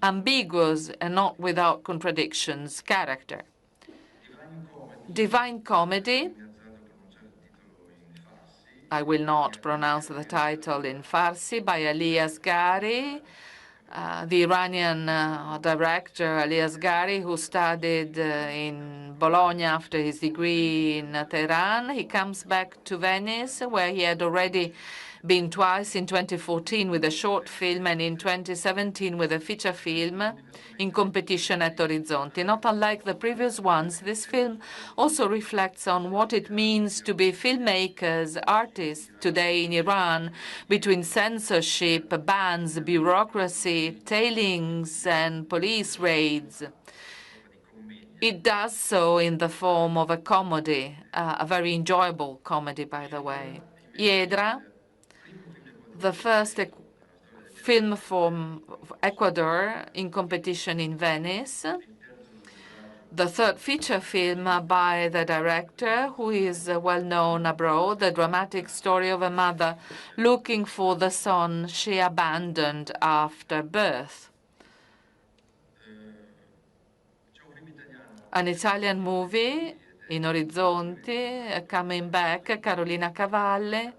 ambiguous and not without contradictions character. Divine Comedy, I will not pronounce the title in Farsi, by Ali Asghari, the Iranian director Ali Asghari, who studied in Bologna after his degree in Tehran. He comes back to Venice, where he had already been twice, in 2014 with a short film and in 2017 with a feature film in competition at Orizzonti. Not unlike the previous ones, this film also reflects on what it means to be filmmakers, artists today in Iran, between censorship, bans, bureaucracy, tailings, and police raids. It does so in the form of a comedy, a very enjoyable comedy, by the way. Hiedra, the first film from Ecuador in competition in Venice, the third feature film by the director, who is well known abroad, the dramatic story of a mother looking for the son she abandoned after birth. An Italian movie in Orizzonti, coming back, Carolina Cavalle.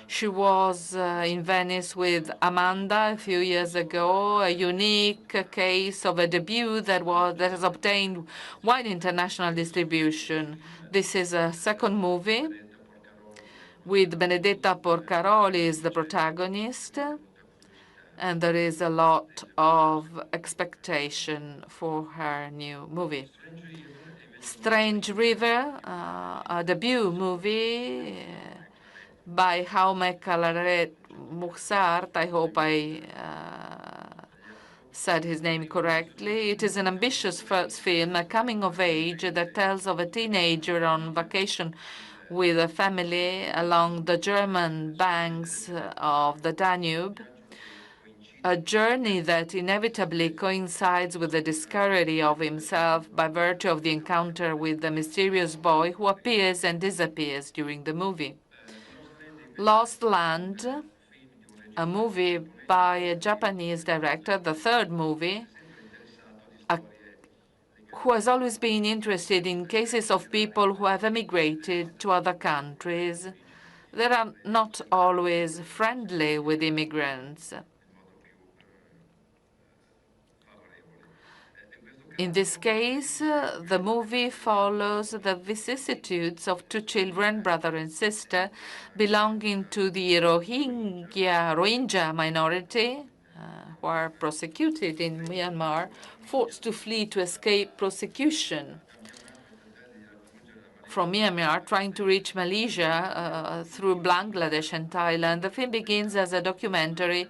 She was in Venice with Amanda a few years ago, a unique case of a debut that has obtained wide international distribution. This is a second movie with Benedetta Porcaroli as the protagonist, and there is a lot of expectation for her new movie. Strange River, a debut movie by Jaume Calaret Muxart. I hope I said his name correctly. It is an ambitious first film, a coming of age that tells of a teenager on vacation with a family along the German banks of the Danube, a journey that inevitably coincides with the discovery of himself by virtue of the encounter with the mysterious boy who appears and disappears during the movie. Lost Land, a movie by a Japanese director, the third movie, who has always been interested in cases of people who have emigrated to other countries that are not always friendly with immigrants. In this case, the movie follows the vicissitudes of two children, brother and sister, belonging to the Rohingya minority, who are prosecuted in Myanmar, forced to flee to escape prosecution from Myanmar, trying to reach Malaysia through Bangladesh and Thailand. The film begins as a documentary,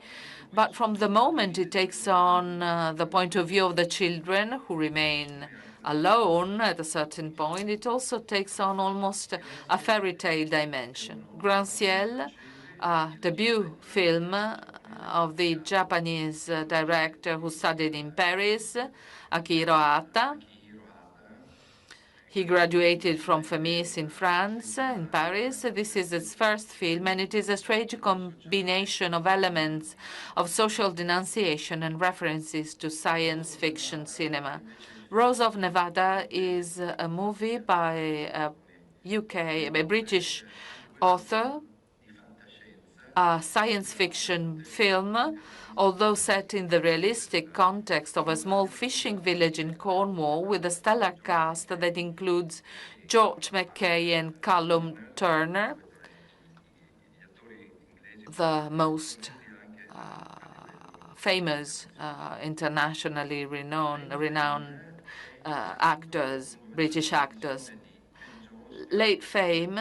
but from the moment it takes on the point of view of the children who remain alone at a certain point, it also takes on almost a fairy tale dimension. Grand Ciel, a debut film of the Japanese director who studied in Paris, Akihiro Hata. He graduated from FEMIS in France, in Paris. This is his first film, and it is a strange combination of elements of social denunciation and references to science fiction cinema. Rose of Nevada is a movie by a British author, a science fiction film, although set in the realistic context of a small fishing village in Cornwall with a stellar cast that includes George Mackay and Callum Turner, the most famous, internationally renowned actors, British actors. Late fame,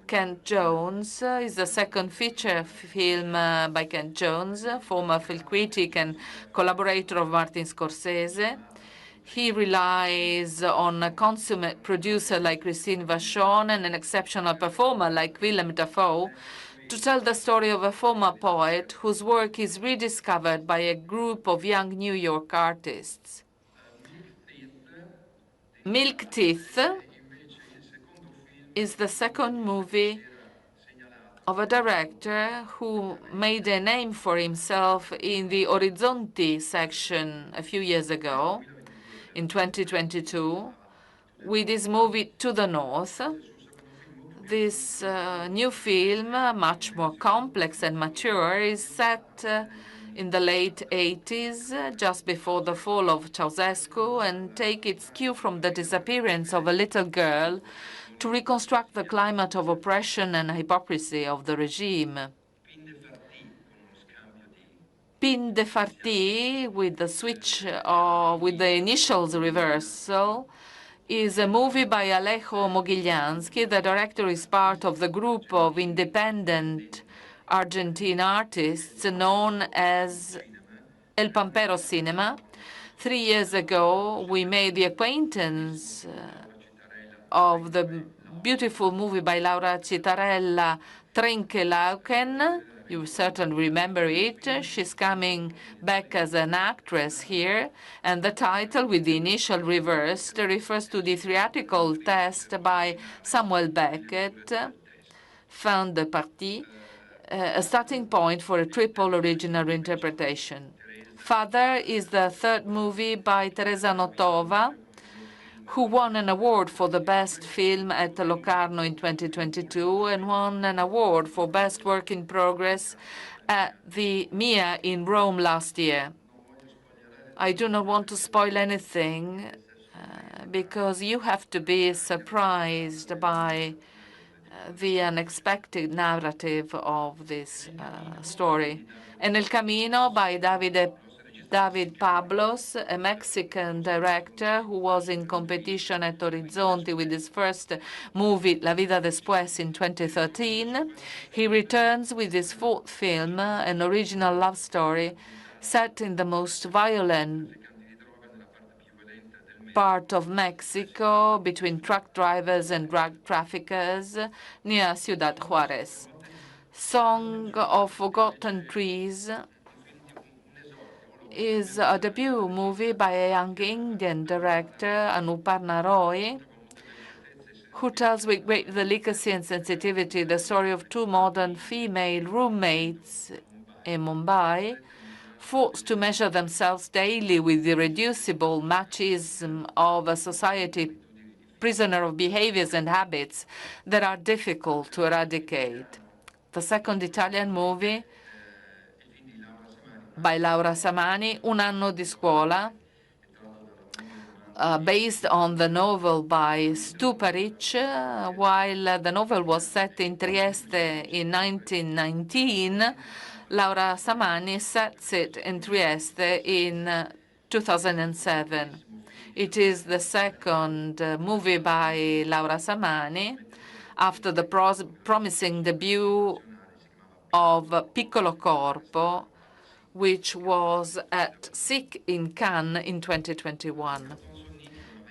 Kent Jones is the second feature film by Kent Jones, former film critic and collaborator of Martin Scorsese. He relies on a consummate producer like Christine Vachon and an exceptional performer like Willem Dafoe to tell the story of a former poet whose work is rediscovered by a group of young New York artists. Milk Teeth is the second movie of a director who made a name for himself in the Orizzonti section a few years ago, in 2022, with his movie To the North. This new film, much more complex and mature, is set in the late 80s, just before the fall of Ceausescu, and take its cue from the disappearance of a little girl to reconstruct the climate of oppression and hypocrisy of the regime. Pin de Farti, with the switch with the initials reversal, is a movie by Alejo Mogillansky. The director is part of the group of independent Argentine artists known as El Pampero Cinema. 3 years ago, we made the acquaintance of the beautiful movie by Laura Citarella, Trinke Lauken. You certainly remember it. She's coming back as an actress here, and the title, with the initial reversed, refers to the theatrical test by Samuel Beckett, Fin de Partie, a starting point for a triple original interpretation. Father is the third movie by Teresa Notova, who won an award for the best film at Locarno in 2022 and won an award for best work in progress at the MIA in Rome last year. I do not want to spoil anything because you have to be surprised by the unexpected narrative of this story. En el Camino by David Pablos, a Mexican director who was in competition at Orizzonti with his first movie, La Vida Después, in 2013. He returns with his fourth film, an original love story set in the most violent part of Mexico between truck drivers and drug traffickers near Ciudad Juarez. Song of Forgotten Trees is a debut movie by a young Indian director, Anuparna Roy, who tells with great delicacy and sensitivity the story of two modern female roommates in Mumbai, forced to measure themselves daily with the irreducible machismo of a society prisoner of behaviors and habits that are difficult to eradicate. The second Italian movie by Laura Samani, Un anno di scuola, based on the novel by Stu Paric. While the novel was set in Trieste in 1919, Laura Samani sets it in Trieste in 2007. It is the second movie by Laura Samani after the promising debut of Piccolo Corpo, which was at SIC in Cannes in 2021.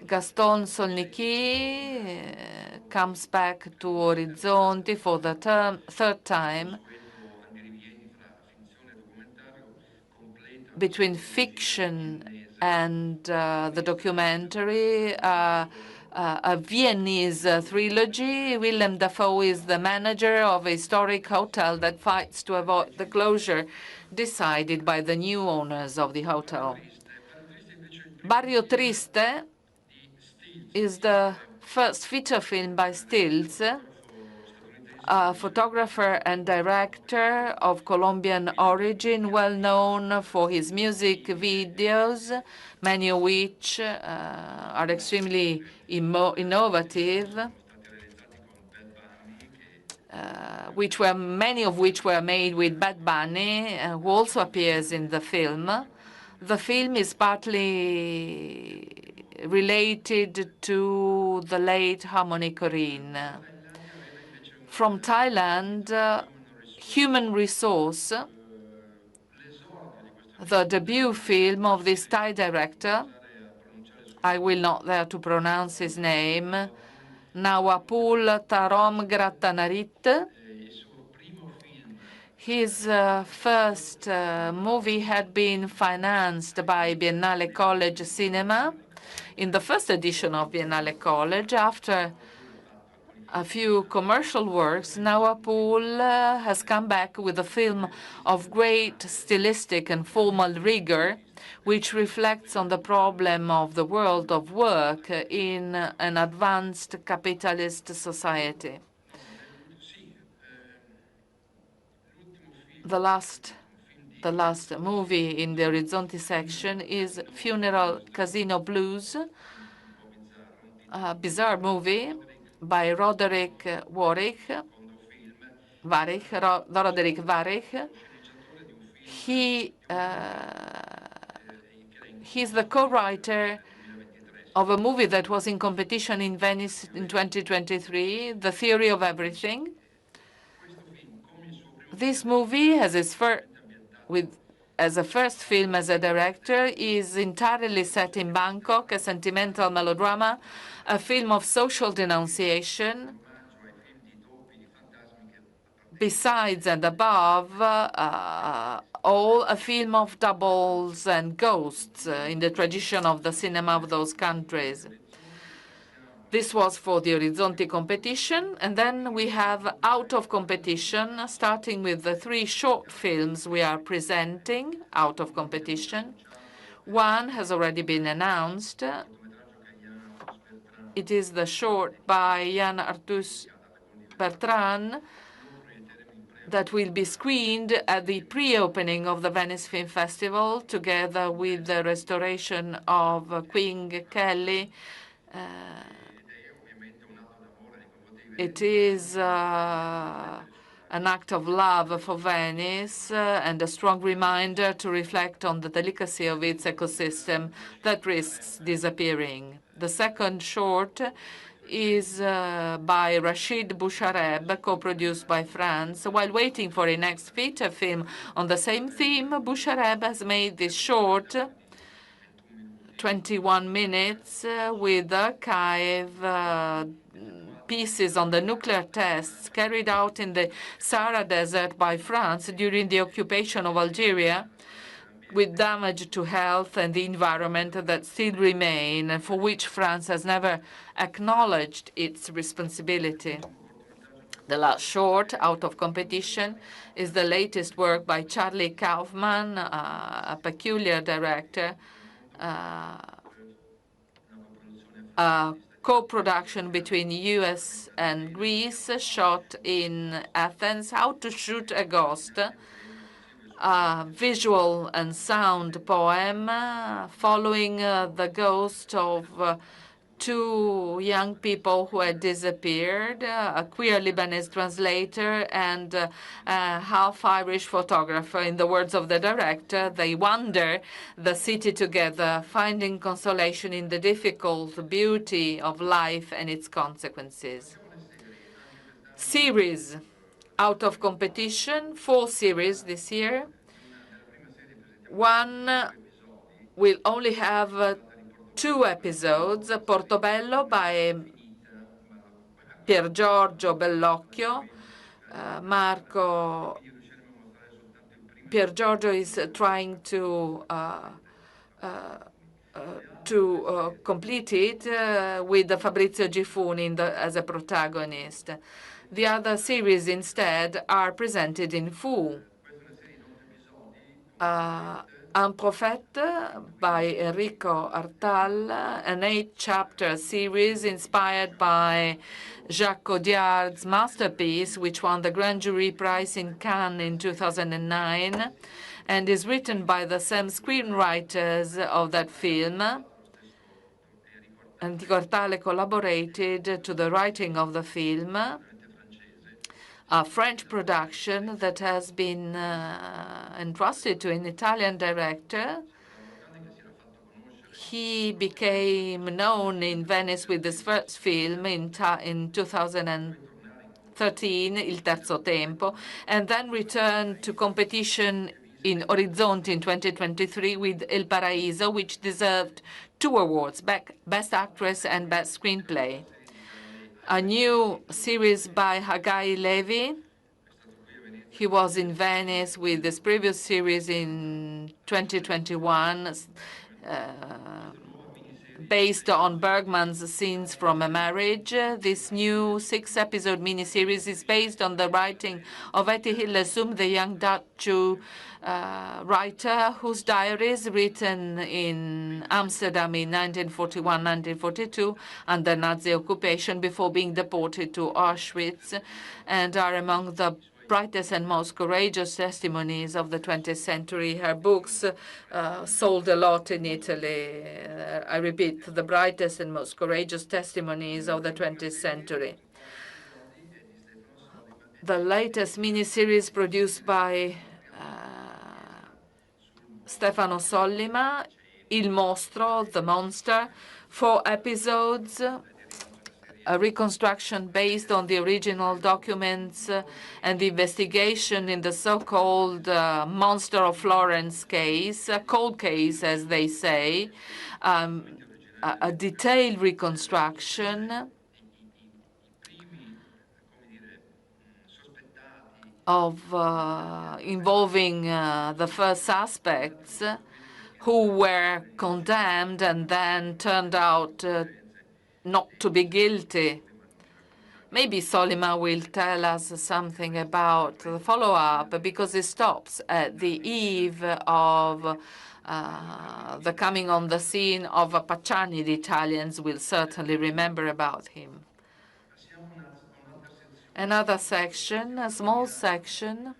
Gaston Solniki comes back to Orizzonti for the third time between fiction and the documentary, a Viennese trilogy. Willem Dafoe is the manager of a historic hotel that fights to avoid the closure decided by the new owners of the hotel. Barrio Triste is the first feature film by Stills, a photographer and director of Colombian origin, well known for his music videos, many of which are extremely innovative, many of which were made with Bad Bunny, who also appears in the film. The film is partly related to the late Harmony Korine. From Thailand, Human Resource, the debut film of this Thai director. I will not dare to pronounce his name, Nawapul Tarom Grattanarit. His first movie had been financed by Biennale College Cinema in the first edition of Biennale College. After a few commercial works, Noah Poole has come back with a film of great stylistic and formal rigor, which reflects on the problem of the world of work in an advanced capitalist society. The last movie in the Orizzonti section is Funeral Casino Blues, a bizarre movie by Roderick Warich. He's the co-writer of a movie that was in competition in Venice in 2023, The Theory of Everything. This movie, as a first film as a director, is entirely set in Bangkok, a sentimental melodrama, a film of social denunciation, besides and above all, a film of doubles and ghosts in the tradition of the cinema of those countries. This was for the Orizzonti competition, and then we have out of competition, starting with the 3 short films we are presenting out of competition. One has already been announced. It is the short by Jan Arthus Bertrand that will be screened at the pre-opening of the Venice Film Festival, together with the restoration of Queen Kelly. It is an act of love for Venice and a strong reminder to reflect on the delicacy of its ecosystem that risks disappearing. The second short is by Rachid Bouchareb, co-produced by France. While waiting for a next feature film on the same theme, Bouchareb has made this short, 21 minutes, with archive pieces on the nuclear tests carried out in the Sahara Desert by France during the occupation of Algeria, with damage to health and the environment that still remain, and for which France has never acknowledged its responsibility. The last short, out of competition, is the latest work by Charlie Kaufman, a peculiar director, co-production between US and Greece, shot in Athens, How to Shoot a Ghost, a visual and sound poem following the ghost of 2 young people who had disappeared, a queer Lebanese translator and a half-Irish photographer. In the words of the director, they wander the city together, finding consolation in the difficult beauty of life and its consequences. Series out of competition, 4 series this year. One will only have 2 episodes, Portobello by Pier Giorgio Bellocchio. Pier Giorgio is trying to complete it with Fabrizio Gifuni as a protagonist. The other series instead are presented in full. Un Prophète by Enrico Artal, an 8-chapter series inspired by Jacques Audiard's masterpiece, which won the Grand Jury Prize in Cannes in 2009, and is written by the same screenwriters of that film. Enrico Artal collaborated to the writing of the film, a French production that has been entrusted to an Italian director. He became known in Venice with his first film in 2013, Il Terzo Tempo, and then returned to competition in Orizzonti in 2023 with Il Paraiso, which deserved 2 awards, Best Actress and Best Screenplay. A new series by Hagai Levy. He was in Venice with this previous series in 2021, based on Bergman's Scenes from a Marriage. This new 6-episode miniseries is based on the writing of Etty Hillesum, the young Dutch writer whose diaries, written in Amsterdam in 1941-1942 under Nazi occupation before being deported to Auschwitz, and are among the brightest and most courageous testimonies of the 20th century. Her books sold a lot in Italy. I repeat, the brightest and most courageous testimonies of the 20th century. The latest miniseries produced by Stefano Sollima, Il Mostro, The Monster, 4 episodes, a reconstruction based on the original documents and the investigation in the so-called Monster of Florence case, a cold case, as they say, a detailed reconstruction of involving the first suspects who were condemned and then turned out not to be guilty. Maybe Sollima will tell us something about the follow-up, because it stops at the eve of the coming on the scene of Pacciani. The Italians will certainly remember about him. Another section, a small section,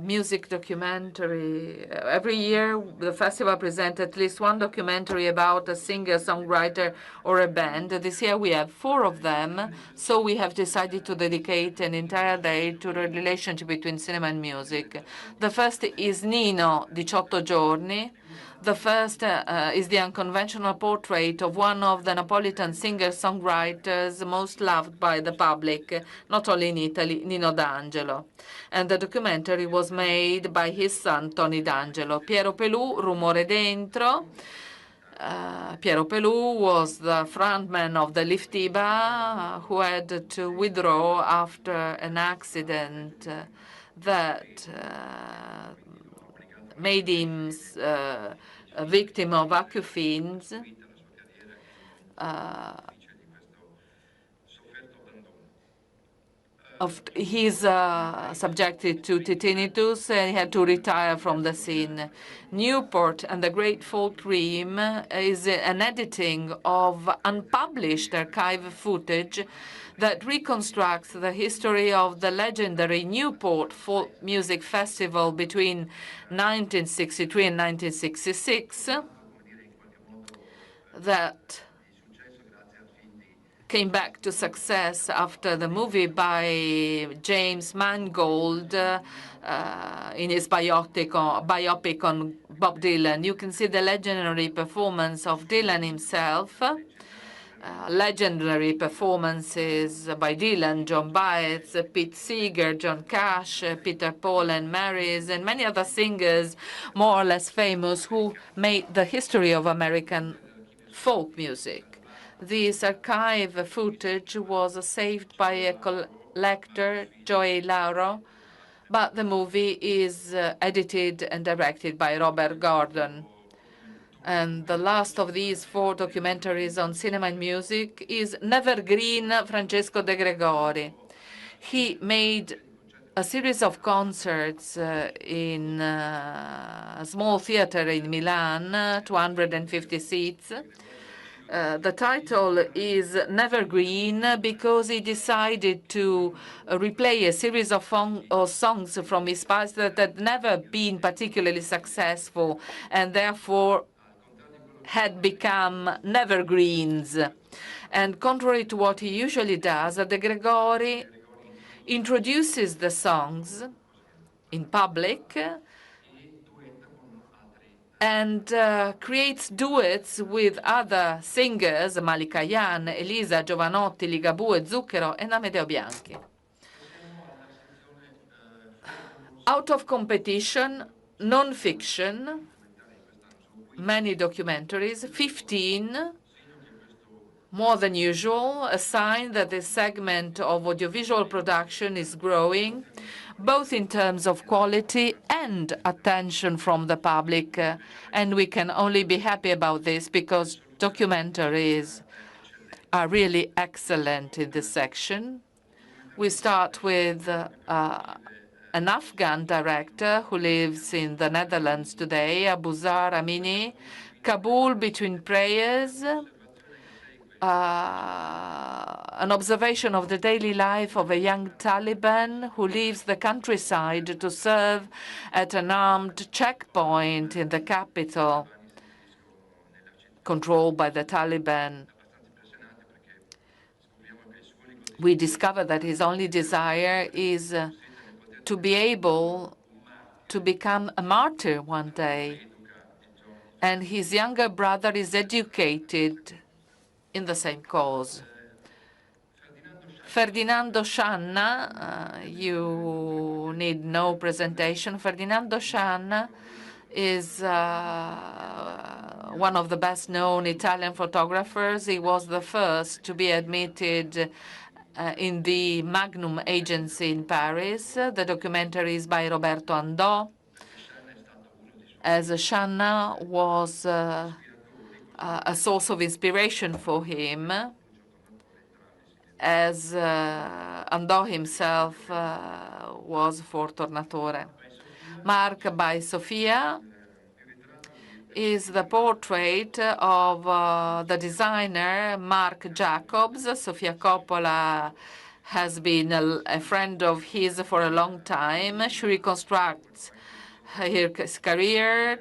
music documentary. Every year, the festival presents at least one documentary about a singer, songwriter, or a band. This year, we have 4 of them, so we have decided to dedicate an entire day to the relationship between cinema and music. The first is Nino, 18 giorni. The first is the unconventional portrait of one of the Napolitan singer-songwriters most loved by the public, not only in Italy, Nino D'Angelo. And the documentary was made by his son, Tony D'Angelo. Piero Pelù, Rumore Dentro. Piero Pelù was the frontman of the Liftiba, who had to withdraw after an accident that made him a victim of acufenes. He's subjected to tinnitus, and he had to retire from the scene. Newport and the Great Folk Dream is an editing of unpublished archive footage that reconstructs the history of the legendary Newport Folk Music Festival between 1963 and 1966 that came back to success after the movie by James Mangold in his biopic on Bob Dylan. You can see the legendary performance of Dylan himself, legendary performances by Dylan, John Baez, Pete Seeger, John Cash, Peter Paul and Marys, and many other singers more or less famous who made the history of American folk music. This archive footage was saved by a collector, Joey Lauro, but the movie is edited and directed by Robert Gordon. And the last of these 4 documentaries on cinema and music is Nevergreen, Francesco De Gregori. He made a series of concerts in a small theater in Milan, 250 seats. The title is Nevergreen because he decided to replay a series of songs from his past that had never been particularly successful and therefore had become Nevergreens. And contrary to what he usually does, De Gregori introduces the songs in public and creates duets with other singers, Malika Yan, Elisa, Giovanotti, Ligabue, Zucchero, and Amedeo Bianchi. Out of competition, non-fiction, many documentaries, 15 more than usual, a sign that this segment of audiovisual production is growing, both in terms of quality and attention from the public. And we can only be happy about this because documentaries are really excellent in this section. We start with an Afghan director who lives in the Netherlands today, Abuzar Amini, Kabul Between Prayers, an observation of the daily life of a young Taliban who leaves the countryside to serve at an armed checkpoint in the capital controlled by the Taliban. We discover that his only desire is to be able to become a martyr one day. And his younger brother is educated in the same cause. Ferdinando Scianna, you need no presentation. Ferdinando Scianna is one of the best-known Italian photographers. He was the first to be admitted in the Magnum agency in Paris. The documentary is by Roberto Andò, as Scianna was a source of inspiration for him, as Andò himself was for Tornatore. Mark by Sofia is the portrait of the designer Marc Jacobs. Sofia Coppola has been a friend of his for a long time. She reconstructs his career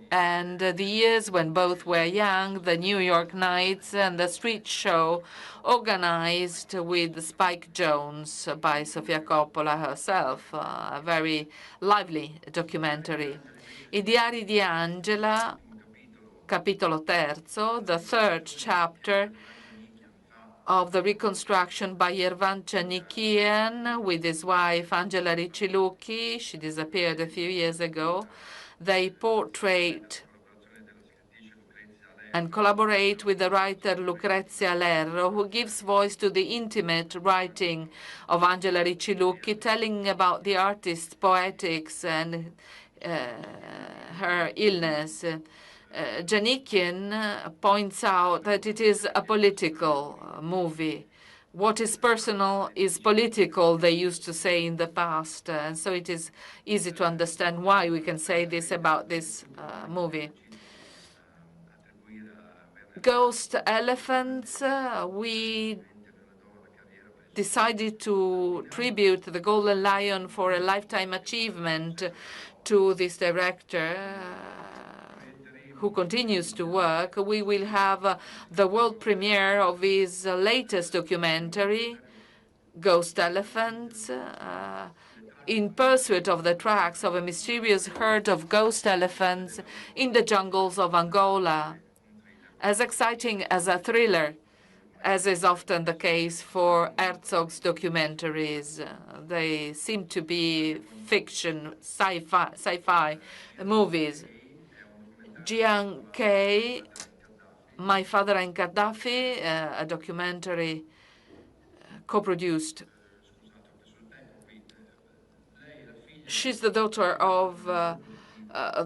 and the years when both were young, the New York Nights and the street show organized with Spike Jonze by Sofia Coppola herself, a very lively documentary. I diari di Angela, capitolo terzo, the third chapter of the reconstruction by Yervan Chanikian with his wife Angela Riccilucchi. She disappeared a few years ago. They portrait and collaborate with the writer Lucrezia Lerro, who gives voice to the intimate writing of Angela Riccilucchi, telling about the artist's poetics and her illness. Janikian points out that it is a political movie. What is personal is political, they used to say in the past, and so it is easy to understand why we can say this about this movie. Ghost Elephants, we decided to tribute the Golden Lion for a lifetime achievement to this director, who continues to work. We will have the world premiere of his latest documentary, Ghost Elephants, in pursuit of the tracks of a mysterious herd of ghost elephants in the jungles of Angola. As exciting as a thriller, as is often the case for Herzog's documentaries. They seem to be fiction, sci-fi movies. Jiang Kei, My Father and Gaddafi, a documentary co-produced. She's the daughter of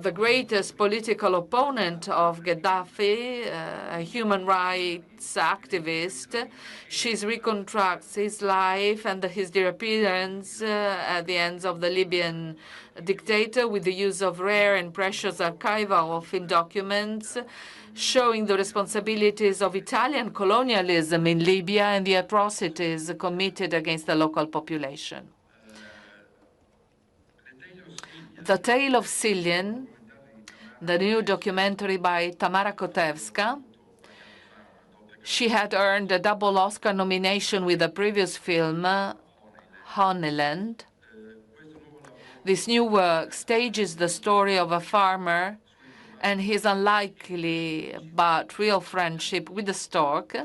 the greatest political opponent of Gaddafi, a human rights activist. She reconstructs his life and his disappearance at the hands of the Libyan dictator with the use of rare and precious archival film documents showing the responsibilities of Italian colonialism in Libya and the atrocities committed against the local population. The Tale of Cillian, the new documentary by Tamara Kotevska. She had earned a double Oscar nomination with a previous film, Honeyland. This new work stages the story of a farmer and his unlikely but real friendship with the stork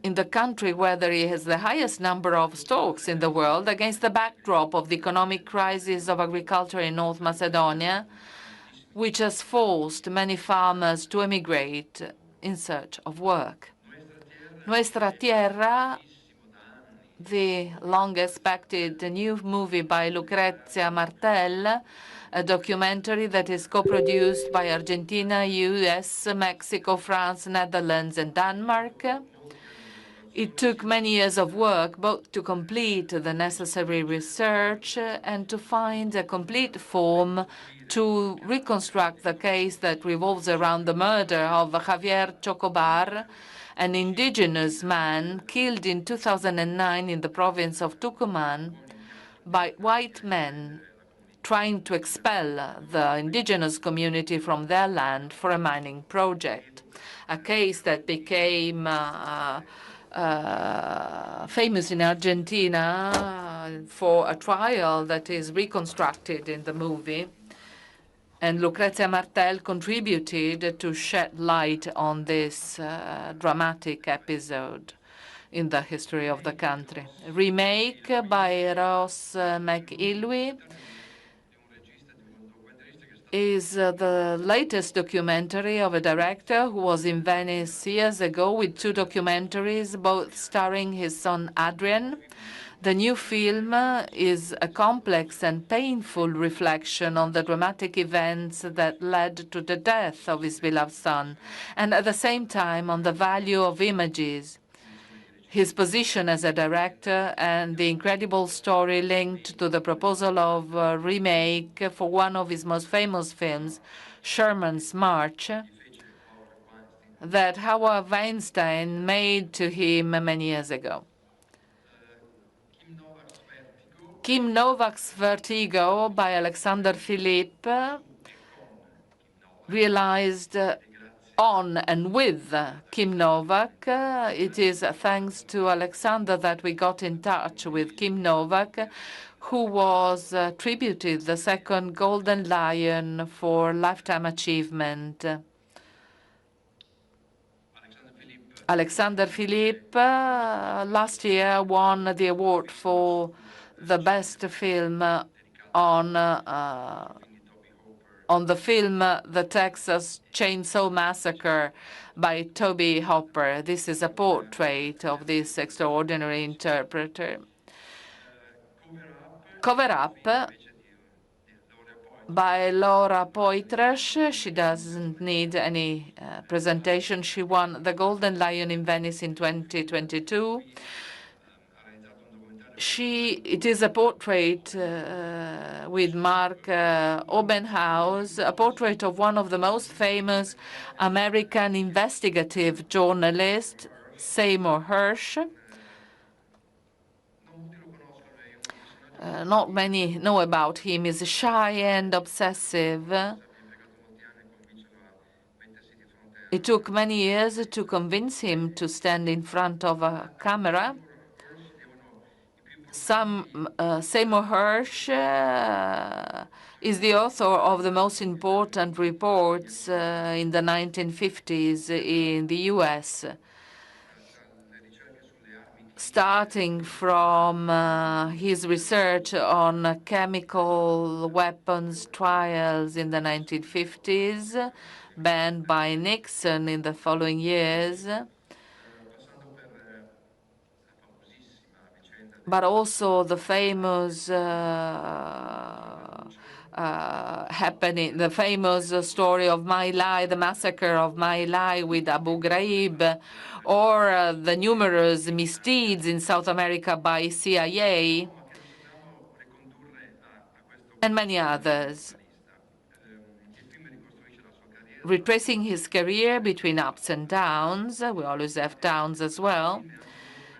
in the country where there is the highest number of storks in the world, against the backdrop of the economic crisis of agriculture in North Macedonia, which has forced many farmers to emigrate in search of work. Nuestra Tierra, the long-expected new movie by Lucrezia Martel, a documentary that is co-produced by Argentina, US, Mexico, France, Netherlands, and Denmark. It took many years of work, both to complete the necessary research and to find a complete form to reconstruct the case that revolves around the murder of Javier Chocobar, an indigenous man killed in 2009 in the province of Tucumán by white men trying to expel the indigenous community from their land for a mining project, a case that became famous in Argentina for a trial that is reconstructed in the movie. And Lucrezia Martel contributed to shed light on this dramatic episode in the history of the country. Remake by Ross McIlwee is the latest documentary of a director who was in Venice years ago with two documentaries, both starring his son Adrian. The new film is a complex and painful reflection on the dramatic events that led to the death of his beloved son, and at the same time on the value of images, his position as a director, and the incredible story linked to the proposal of a remake for one of his most famous films, Sherman's March, that Howard Weinstein made to him many years ago. Kim Novak's Vertigo by Alexander Philippe, realized on and with Kim Novak. It is thanks to Alexander that we got in touch with Kim Novak, who was attributed the second Golden Lion for Lifetime Achievement. Alexander Philippe last year won the award for the best film on the film The Texas Chainsaw Massacre by Toby Hopper. This is a portrait of this extraordinary interpreter. Cover Up by Laura Poitras. She doesn't need any presentation. She won the Golden Lion in Venice in 2022. It is a portrait with Mark Obenhaus, a portrait of one of the most famous American investigative journalists, Seymour Hersh. Not many know about him. He's shy and obsessive. It took many years to convince him to stand in front of a camera. Seymour Hersh is the author of the most important reports in the 1950s in the U.S., starting from his research on chemical weapons trials in the 1950s, banned by Nixon in the following years, but also the famous the famous story of My Lai, the massacre of My Lai with Abu Ghraib, or the numerous misdeeds in South America by CIA, and many others. Retracing his career between ups and downs, we always have downs as well,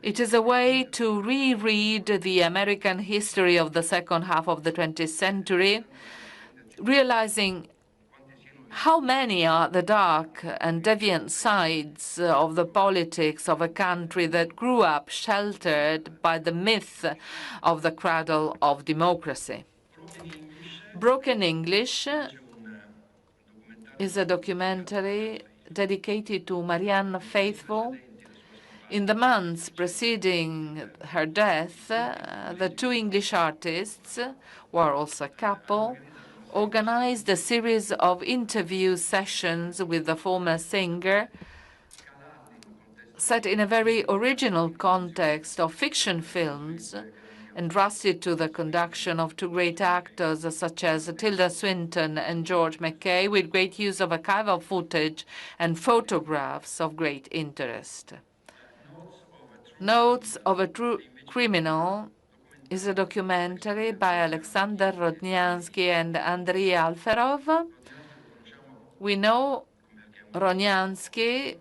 it is a way to reread the American history of the second half of the 20th century, realizing how many are the dark and deviant sides of the politics of a country that grew up sheltered by the myth of the cradle of democracy. Broken English is a documentary dedicated to Marianne Faithfull. In the months preceding her death, the two English artists, who are also a couple, organized a series of interview sessions with the former singer set in a very original context of fiction films, entrusted to the conduction of two great actors such as Tilda Swinton and George McKay, with great use of archival footage and photographs of great interest. Notes of a True Criminal is a documentary by Alexander Rodnyansky and Andrei Alferov. We know Rodnyansky,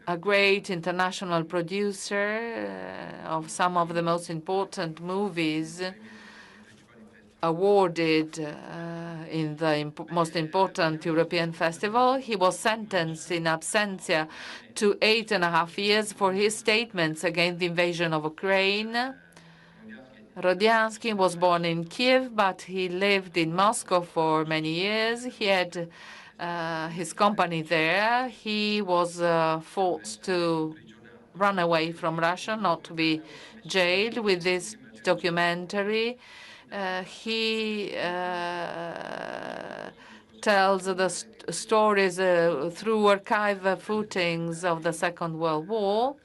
a great international producer of some of the most important movies awarded in the most important European festival. He was sentenced in absentia to 8.5 years for his statements against the invasion of Ukraine. Rodyansky was born in Kiev, but he lived in Moscow for many years. He had his company there. He was forced to run away from Russia, not to be jailed. With this documentary, he tells the stories through archive footings of the Second World War.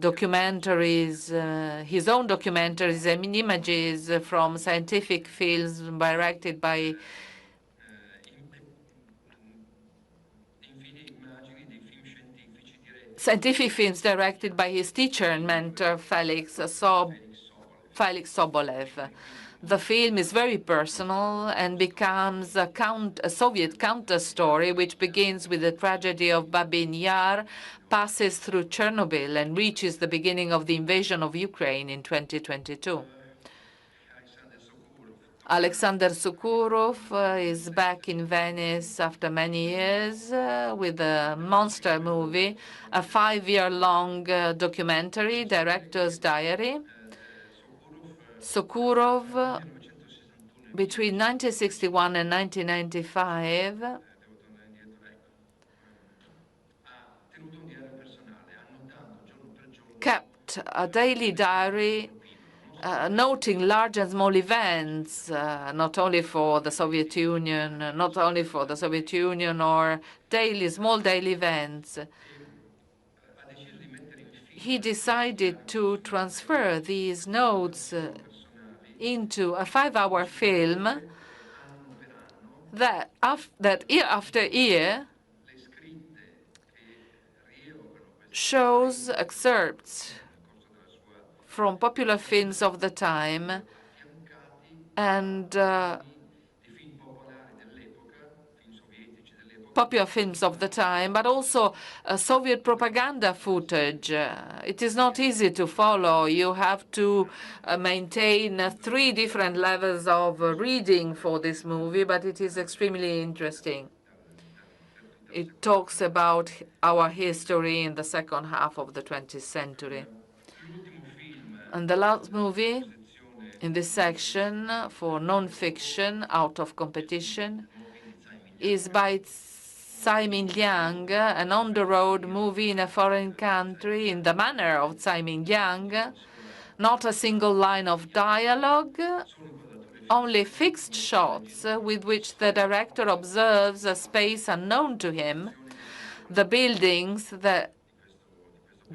Documentaries, his own documentaries and images from scientific films directed by his teacher and mentor, Felix Sobolev. The film is very personal and becomes a Soviet counter-story, which begins with the tragedy of Babin Yar, passes through Chernobyl, and reaches the beginning of the invasion of Ukraine in 2022. Alexander Sukurov is back in Venice after many years with a monster movie, a 5-year-long documentary, Director's Diary. Sukurov, between 1961 and 1995, kept a daily diary noting large and small events, not only for the Soviet Union, or small daily events. He decided to transfer these notes into a 5-hour film that year after year shows excerpts from popular films of the time and but also Soviet propaganda footage. It is not easy to follow. You have to maintain 3 different levels of reading for this movie, but it is extremely interesting. It talks about our history in the second half of the 20th century. And the last movie in this section for non-fiction, out of competition, is by Tsai Ming-liang, an on-the-road movie in a foreign country in the manner of Tsai Ming-liang. Not a single line of dialogue, only fixed shots with which the director observes a space unknown to him, the buildings that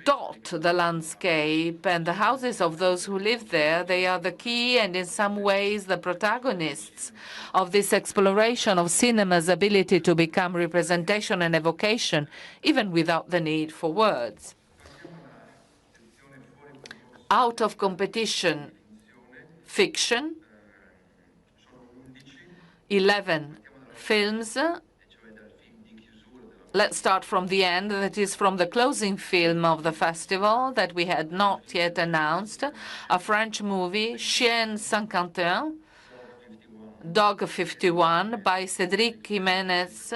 dot the landscape and the houses of those who live there. They are the key and in some ways the protagonists of this exploration of cinema's ability to become representation and evocation, even without the need for words. Out of competition, fiction, 11 films. Let's start from the end. That is from the closing film of the festival that we had not yet announced, a French movie, Chien 51, Dog 51, by Cédric Jiménez,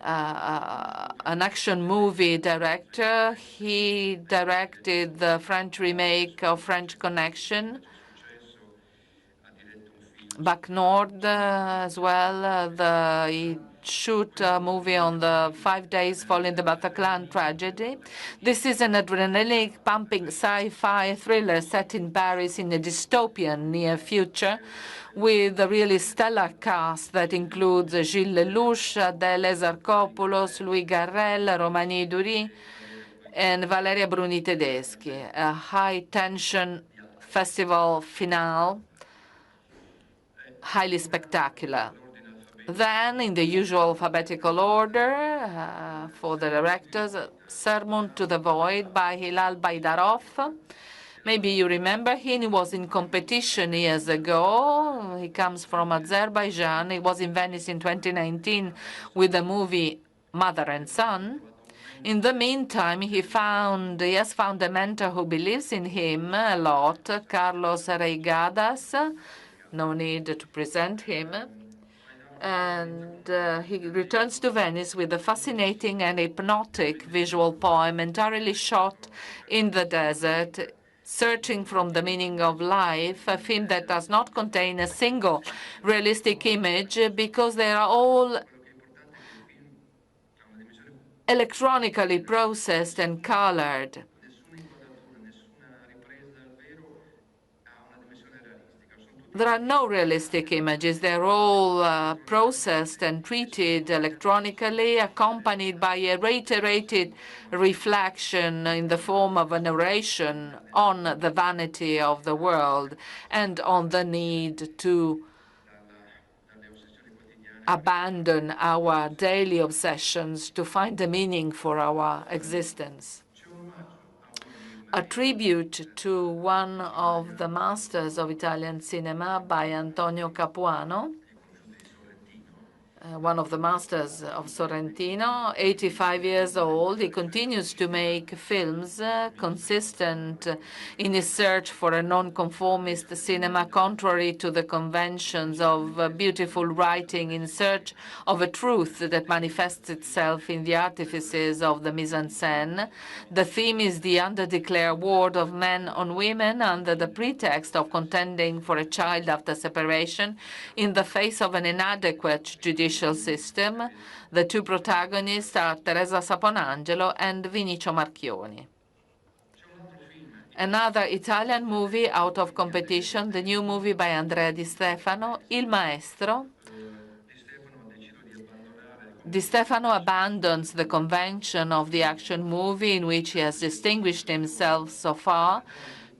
an action movie director. He directed the French remake of French Connection back north as well. He shoot a movie on the 5 days following the Bataclan tragedy. This is an adrenaline-pumping sci-fi thriller set in Paris in a dystopian near future with a really stellar cast that includes Gilles Lelouch, Adèle Exarchopoulos, Louis Garrel, Romani Dury, and Valeria Bruni Tedeschi. A high-tension festival finale, highly spectacular. Then, in the usual alphabetical order, for the directors, Sermon to the Void by Hilal Baydarov. Maybe you remember him. He was in competition years ago. He comes from Azerbaijan. He was in Venice in 2019 with the movie Mother and Son. In the meantime, he has found a mentor who believes in him a lot, Carlos Reigadas. No need to present him. And he returns to Venice with a fascinating and hypnotic visual poem entirely shot in the desert, searching from the meaning of life, a film that does not contain a single realistic image because they are all electronically processed and colored. There are no realistic images. They're all processed and treated electronically, accompanied by a reiterated reflection in the form of a narration on the vanity of the world and on the need to abandon our daily obsessions to find a meaning for our existence. A tribute to one of the masters of Italian cinema by Antonio Capuano, one of the masters of Sorrentino, 85 years old. He continues to make films consistent in his search for a nonconformist cinema, contrary to the conventions of beautiful writing, in search of a truth that manifests itself in the artifices of the mise-en-scène. The theme is the underdeclared war of men on women under the pretext of contending for a child after separation in the face of an inadequate judicial system. The two protagonists are Teresa Saponangelo and Vinicio Marchioni. Another Italian movie out of competition, the new movie by Andrea Di Stefano, Il Maestro. Di Stefano abandons the convention of the action movie in which he has distinguished himself so far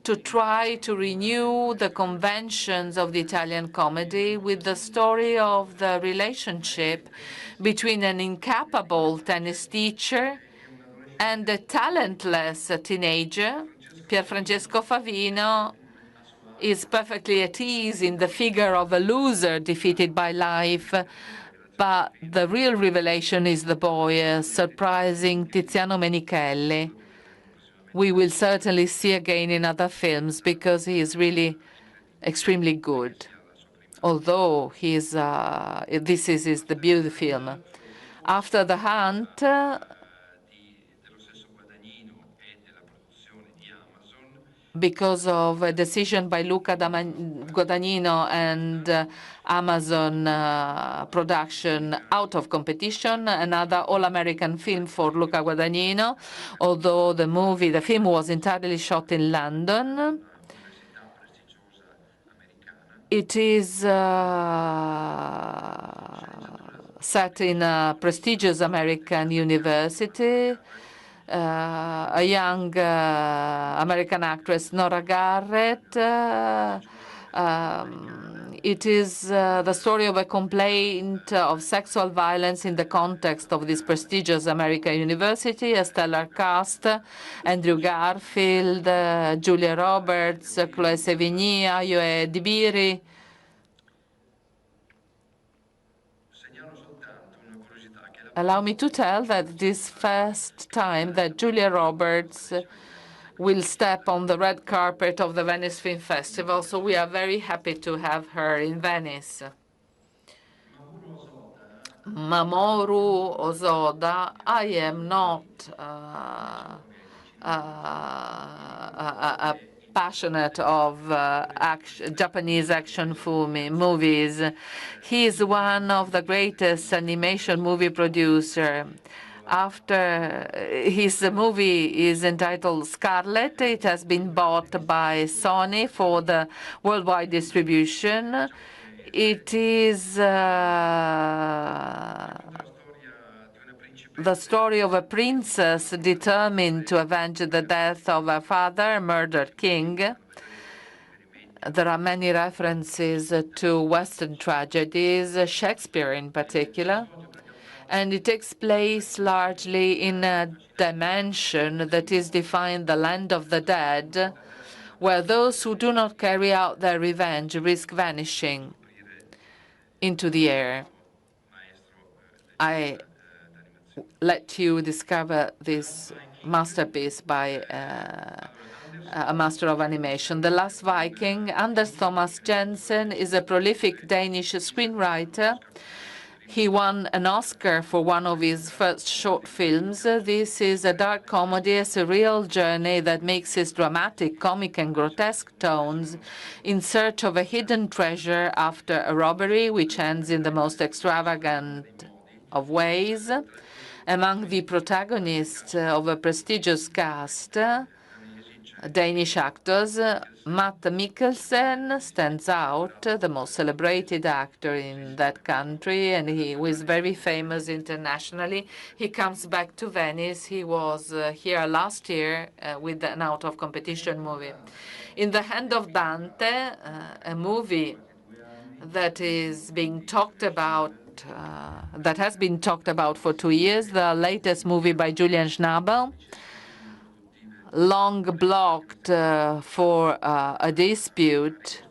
to try to renew the conventions of the Italian comedy with the story of the relationship between an incapable tennis teacher and a talentless teenager. Pierfrancesco Favino is perfectly at ease in the figure of a loser defeated by life, but the real revelation is the boy, surprising Tiziano Menichelli. We will certainly see again in other films because he is really extremely good. Although this is the beauty film. After the Hunt, because of a decision by Luca Guadagnino and Amazon production out of competition, another all-American film for Luca Guadagnino, although the film was entirely shot in London. It is set in a prestigious American university. A young American actress, Nora Garrett. It is the story of a complaint of sexual violence in the context of this prestigious American university. A stellar cast: Andrew Garfield, Julia Roberts, Chloe Sevigny, Ayo Edibiri. Allow me to tell that this first time that Julia Roberts will step on the red carpet of the Venice Film Festival, so we are very happy to have her in Venice. Mamoru Osoda, I am not a passionate of Japanese action movies. He is one of the greatest animation movie producer. After his movie is entitled Scarlet, it has been bought by Sony for the worldwide distribution. It is the story of a princess determined to avenge the death of her father, a murdered king. There are many references to Western tragedies, Shakespeare in particular, and it takes place largely in a dimension that is defined the land of the dead, where those who do not carry out their revenge risk vanishing into the air. I let you discover this masterpiece by a master of animation. The Last Viking. Anders Thomas Jensen is a prolific Danish screenwriter. He won an Oscar for one of his first short films. This is a dark comedy, a surreal journey that mixes dramatic, comic, and grotesque tones in search of a hidden treasure after a robbery, which ends in the most extravagant of ways. Among the protagonists of a prestigious cast, Danish actors, Matt Mikkelsen stands out, the most celebrated actor in that country, and he was very famous internationally. He comes back to Venice. He was here last year with an out-of-competition movie. In the Hand of Dante, a movie that is being talked about, that has been talked about for 2 years, the latest movie by Julian Schnabel, long blocked for a dispute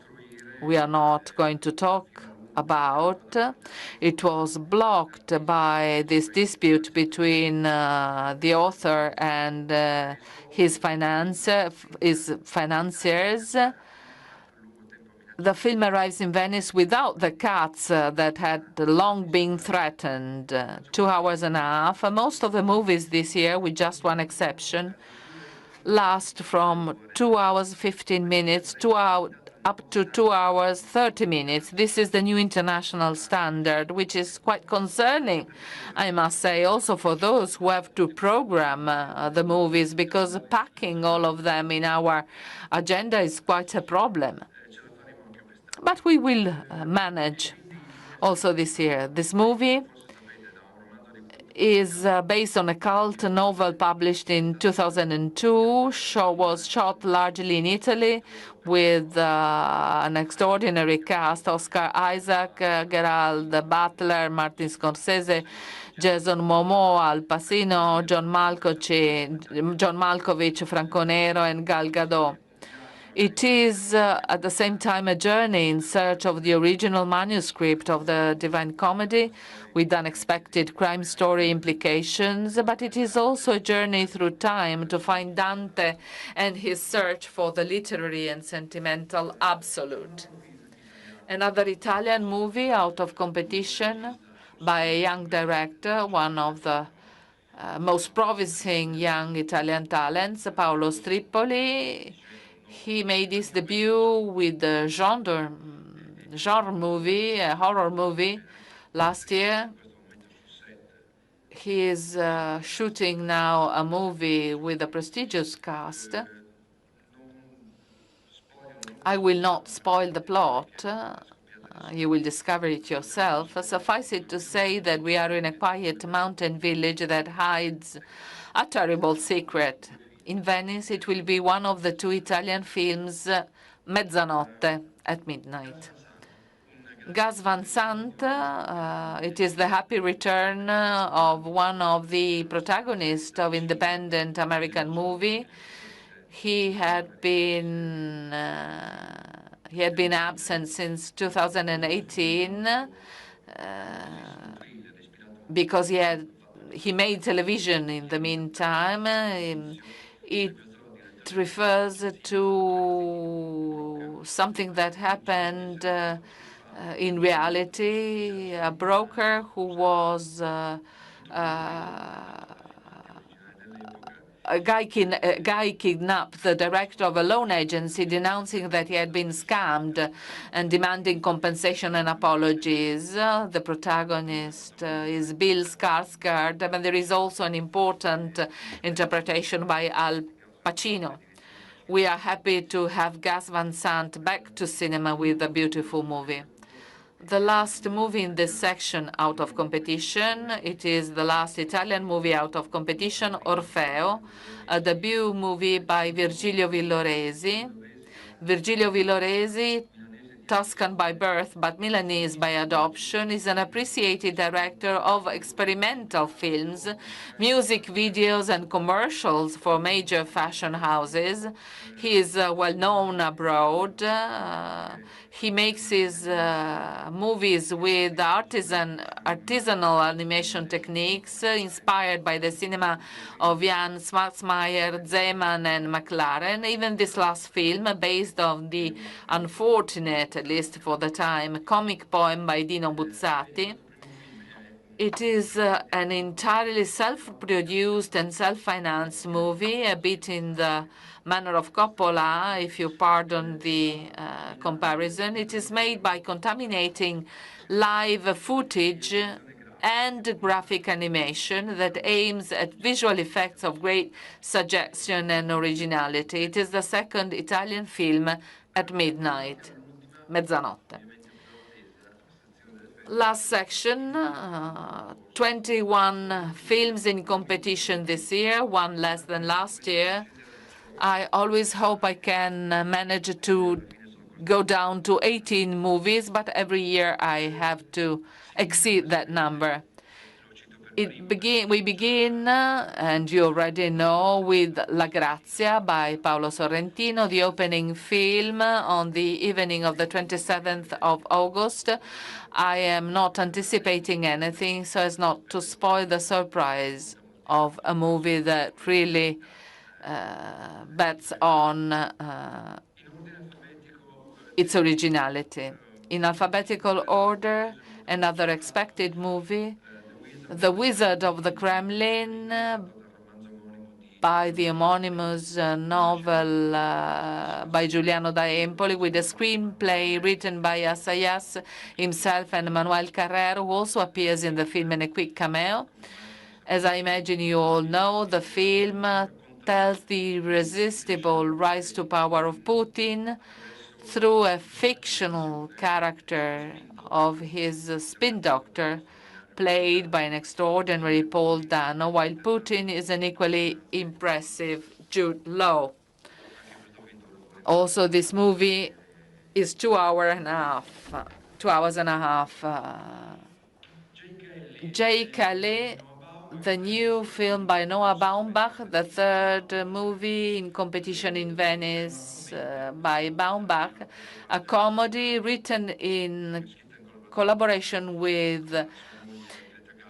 we are not going to talk about. It was blocked by this dispute between the author and his financiers. The film arrives in Venice without the cuts that had long been threatened. 2 hours and a half. Most of the movies this year, with just one exception, last from 2 hours 15 minutes up to 2 hours 30 minutes. This is the new international standard, which is quite concerning, I must say, also for those who have to program the movies, because packing all of them in our agenda is quite a problem. But we will manage also this year. This movie is based on a cult novel published in 2002. Was shot largely in Italy with an extraordinary cast: Oscar Isaac, Gerald Butler, Martin Scorsese, Jason Momoa, Al Pacino, John Malkovich, Franco Nero, and Gal Gadot. It is at the same time a journey in search of the original manuscript of the Divine Comedy with unexpected crime story implications, but it is also a journey through time to find Dante and his search for the literary and sentimental absolute. Another Italian movie out of competition by a young director, one of the most promising young Italian talents, Paolo Stripoli. He made his debut with a genre movie, a horror movie, last year. He is shooting now a movie with a prestigious cast. I will not spoil the plot. You will discover it yourself. Suffice it to say that we are in a quiet mountain village that hides a terrible secret. In Venice, it will be one of the 2 Italian films, Mezzanotte, at midnight. Gus Van Sant, it is the happy return of one of the protagonists of independent American movie. He had been absent since 2018 because he made television in the meantime. It refers to something that happened in reality. A broker who was a guy kidnapped the director of a loan agency, denouncing that he had been scammed and demanding compensation and apologies. The protagonist is Bill Skarsgård, and there is also an important interpretation by Al Pacino. We are happy to have Gus Van Sant back to cinema with a beautiful movie. The last movie in this section out of competition, it is the last Italian movie out of competition, Orfeo, a debut movie by Virgilio Villoresi. Virgilio Villoresi, Tuscan by birth but Milanese by adoption, is an appreciated director of experimental films, music videos, and commercials for major fashion houses. He is well known abroad. He makes his movies with artisanal animation techniques inspired by the cinema of Jan Swartzmeyer, Zeman, and McLaren. Even this last film, based on the unfortunate, at least for the time, comic poem by Dino Buzzati. It is an entirely self-produced and self-financed movie, a bit in the manner of Coppola, if you pardon the comparison. It is made by contaminating live footage and graphic animation that aims at visual effects of great suggestion and originality. It is the second Italian film at midnight, mezzanotte. Last section, 21 films in competition this year, one less than last year. I always hope I can manage to go down to 18 movies, but every year I have to exceed that number. We begin, and you already know, with La Grazia by Paolo Sorrentino, the opening film on the evening of the 27th of August. I am not anticipating anything so as not to spoil the surprise of a movie that really bets on its originality. In alphabetical order, another expected movie, The Wizard of the Kremlin, by the homonymous novel by Giuliano da Empoli, with a screenplay written by Assayas himself and Manuel Carrero, who also appears in the film in a quick cameo. As I imagine you all know, the film tells the irresistible rise to power of Putin through a fictional character of his spin doctor, played by an extraordinary Paul Dano, while Putin is an equally impressive Jude Law. Also, this movie is 2 hours and a half. Jay Kelly, the new film by Noah Baumbach, the third movie in competition in Venice by Baumbach, a comedy written in collaboration with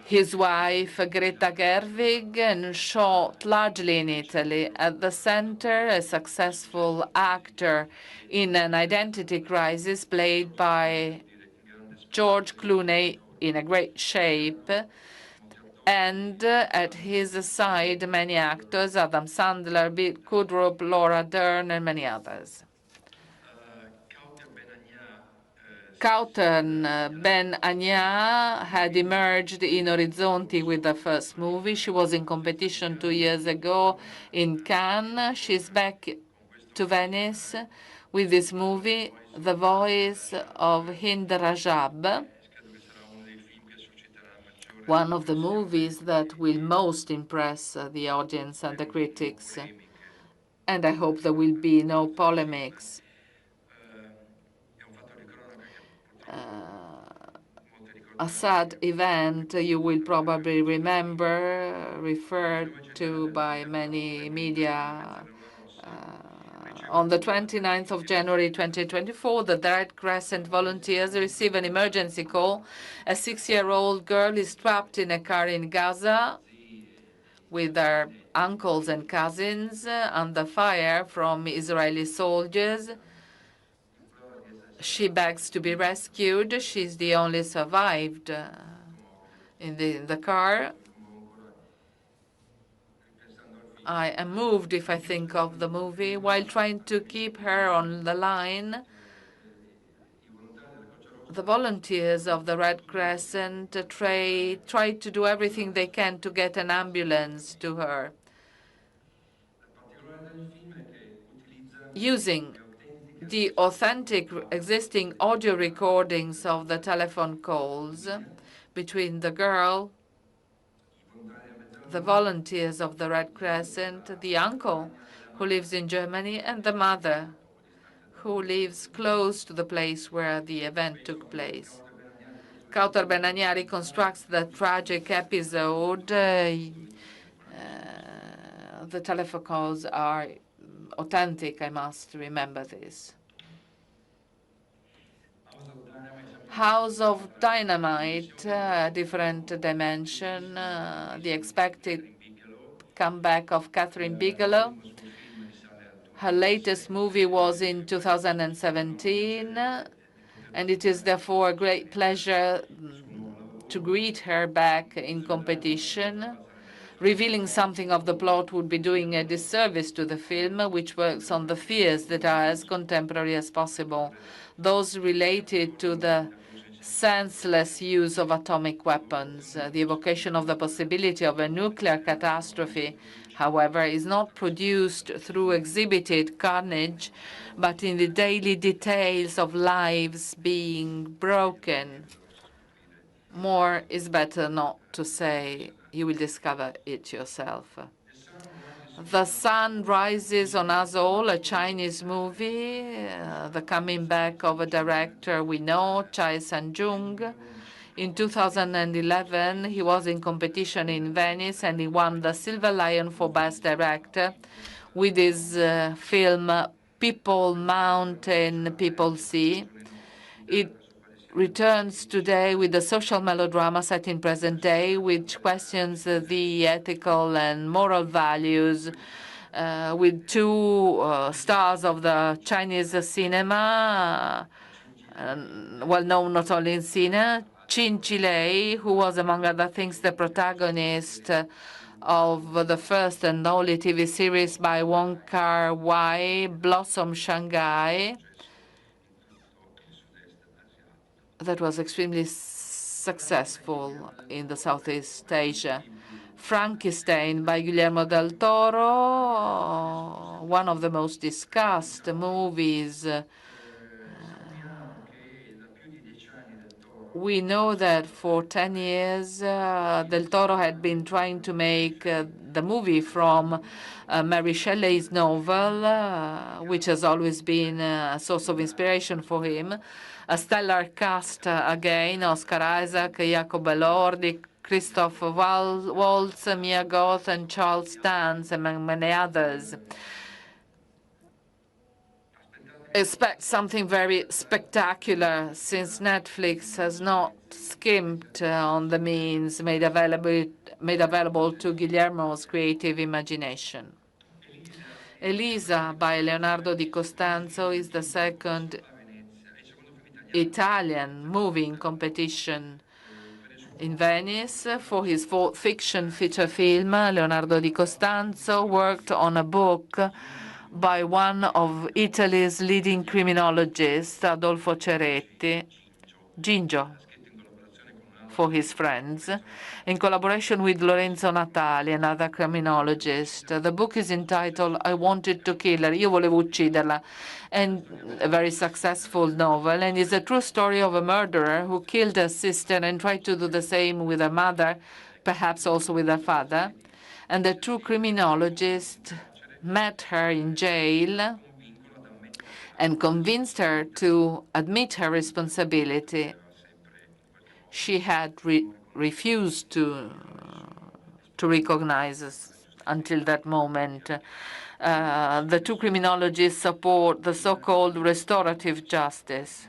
his wife, Greta Gerwig, and shot largely in Italy. At the center, a successful actor in an identity crisis played by George Clooney, in a great shape, and at his side, many actors, Adam Sandler, Bill Kudrup, Laura Dern, and many others. Kauter Ben Anya had emerged in Orizzonti with the first movie. She was in competition 2 years ago in Cannes. She's back to Venice with this movie, The Voice of Hind Rajab, one of the movies that will most impress the audience and the critics. And I hope there will be no polemics. A sad event you will probably remember, referred to by many media. On the 29th of January 2024, the Red Crescent volunteers receive an emergency call. A 6-year-old girl is trapped in a car in Gaza with her uncles and cousins under fire from Israeli soldiers. She begs to be rescued. She's the only survived in the car. I am moved if I think of the movie. While trying to keep her on the line, the volunteers of the Red Crescent try to do everything they can to get an ambulance to her, using the authentic existing audio recordings of the telephone calls between the girl, the volunteers of the Red Crescent, the uncle who lives in Germany, and the mother who lives close to the place where the event took place. Kautar Benania reconstructs the tragic episode. The telephone calls are authentic, I must remember this. House of Dynamite, different dimension, the expected comeback of Catherine Bigelow. Her latest movie was in 2017, and it is therefore a great pleasure to greet her back in competition. Revealing something of the plot would be doing a disservice to the film, which works on the fears that are as contemporary as possible, those related to the senseless use of atomic weapons. The evocation of the possibility of a nuclear catastrophe, however, is not produced through exhibited carnage, but in the daily details of lives being broken. More is better not to say. You will discover it yourself. The Sun Rises on Us All, a Chinese movie, the coming back of a director we know, Chai San-jung. In 2011, he was in competition in Venice, and he won the Silver Lion for Best Director with his film People Mountain, People Sea. It returns today with a social melodrama set in present day, which questions the ethical and moral values, with two stars of the Chinese cinema, well known not only in cinema, Chin Chilei, who was, among other things, the protagonist of the first and only TV series by Wong Kar-wai, Blossom Shanghai, that was extremely successful in the Southeast Asia. Frankenstein by Guillermo del Toro, one of the most discussed movies. We know that for 10 years, Del Toro had been trying to make the movie from Mary Shelley's novel, which has always been a source of inspiration for him. A stellar cast again: Oscar Isaac, Jacob Elordi, Christoph Waltz, Mia Goth, and Charles Dance, among many others. Expect something very spectacular, since Netflix has not skimped on the means made available to Guillermo's creative imagination. Elisa by Leonardo di Costanzo is the second Italian movie in competition in Venice. For his fiction feature film, Leonardo di Costanzo worked on a book by one of Italy's leading criminologists, Adolfo Ceretti, Gingio, for his friends, in collaboration with Lorenzo Natali, another criminologist. The book is entitled I Wanted to Kill Her, Io volevo ucciderla, and a very successful novel, and is a true story of a murderer who killed her sister and tried to do the same with her mother, perhaps also with her father. And the true criminologist met her in jail and convinced her to admit her responsibility. She had refused to recognize us until that moment. The two criminologists support the so-called restorative justice,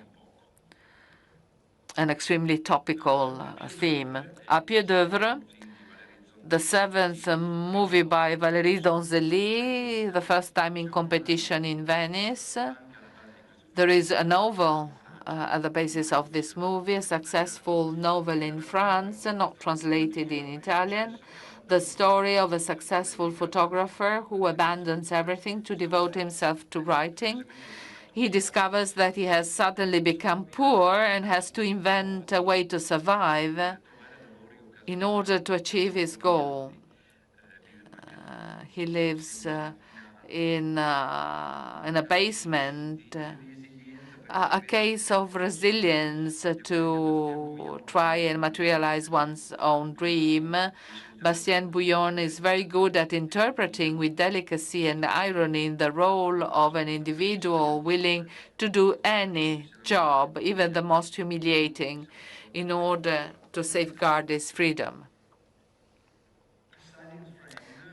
an extremely topical theme. A pied d'oeuvre, the seventh movie by Valérie Donzelli, the first time in competition in Venice. There is a novel at the basis of this movie, a successful novel in France, not translated in Italian. the story of a successful photographer who abandons everything to devote himself to writing. He discovers that he has suddenly become poor and has to invent a way to survive in order to achieve his goal. He lives in a basement, a case of resilience to try and materialize one's own dream. Bastien Bouillon is very good at interpreting with delicacy and irony the role of an individual willing to do any job, even the most humiliating, in order to safeguard his freedom.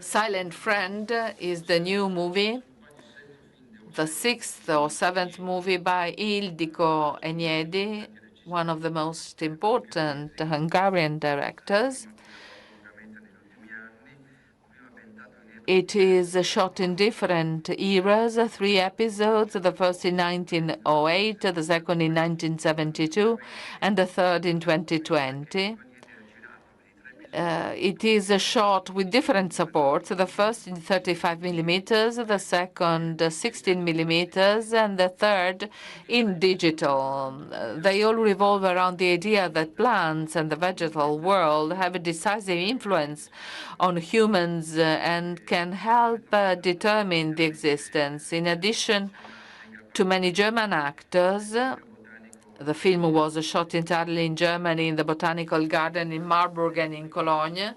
Silent Friend is the new movie, the sixth or seventh movie by Ildikó Enyedi, one of the most important Hungarian directors. It is shot in different eras, 3 episodes, the first in 1908, the second in 1972, and the third in 2020. It is shot with different supports, the first in 35 millimeters, the second 16 millimeters, and the third in digital. They all revolve around the idea that plants and the vegetal world have a decisive influence on humans and can help determine the existence. In addition to many German actors, the film was shot entirely in Germany, in the Botanical Garden in Marburg and in Cologne.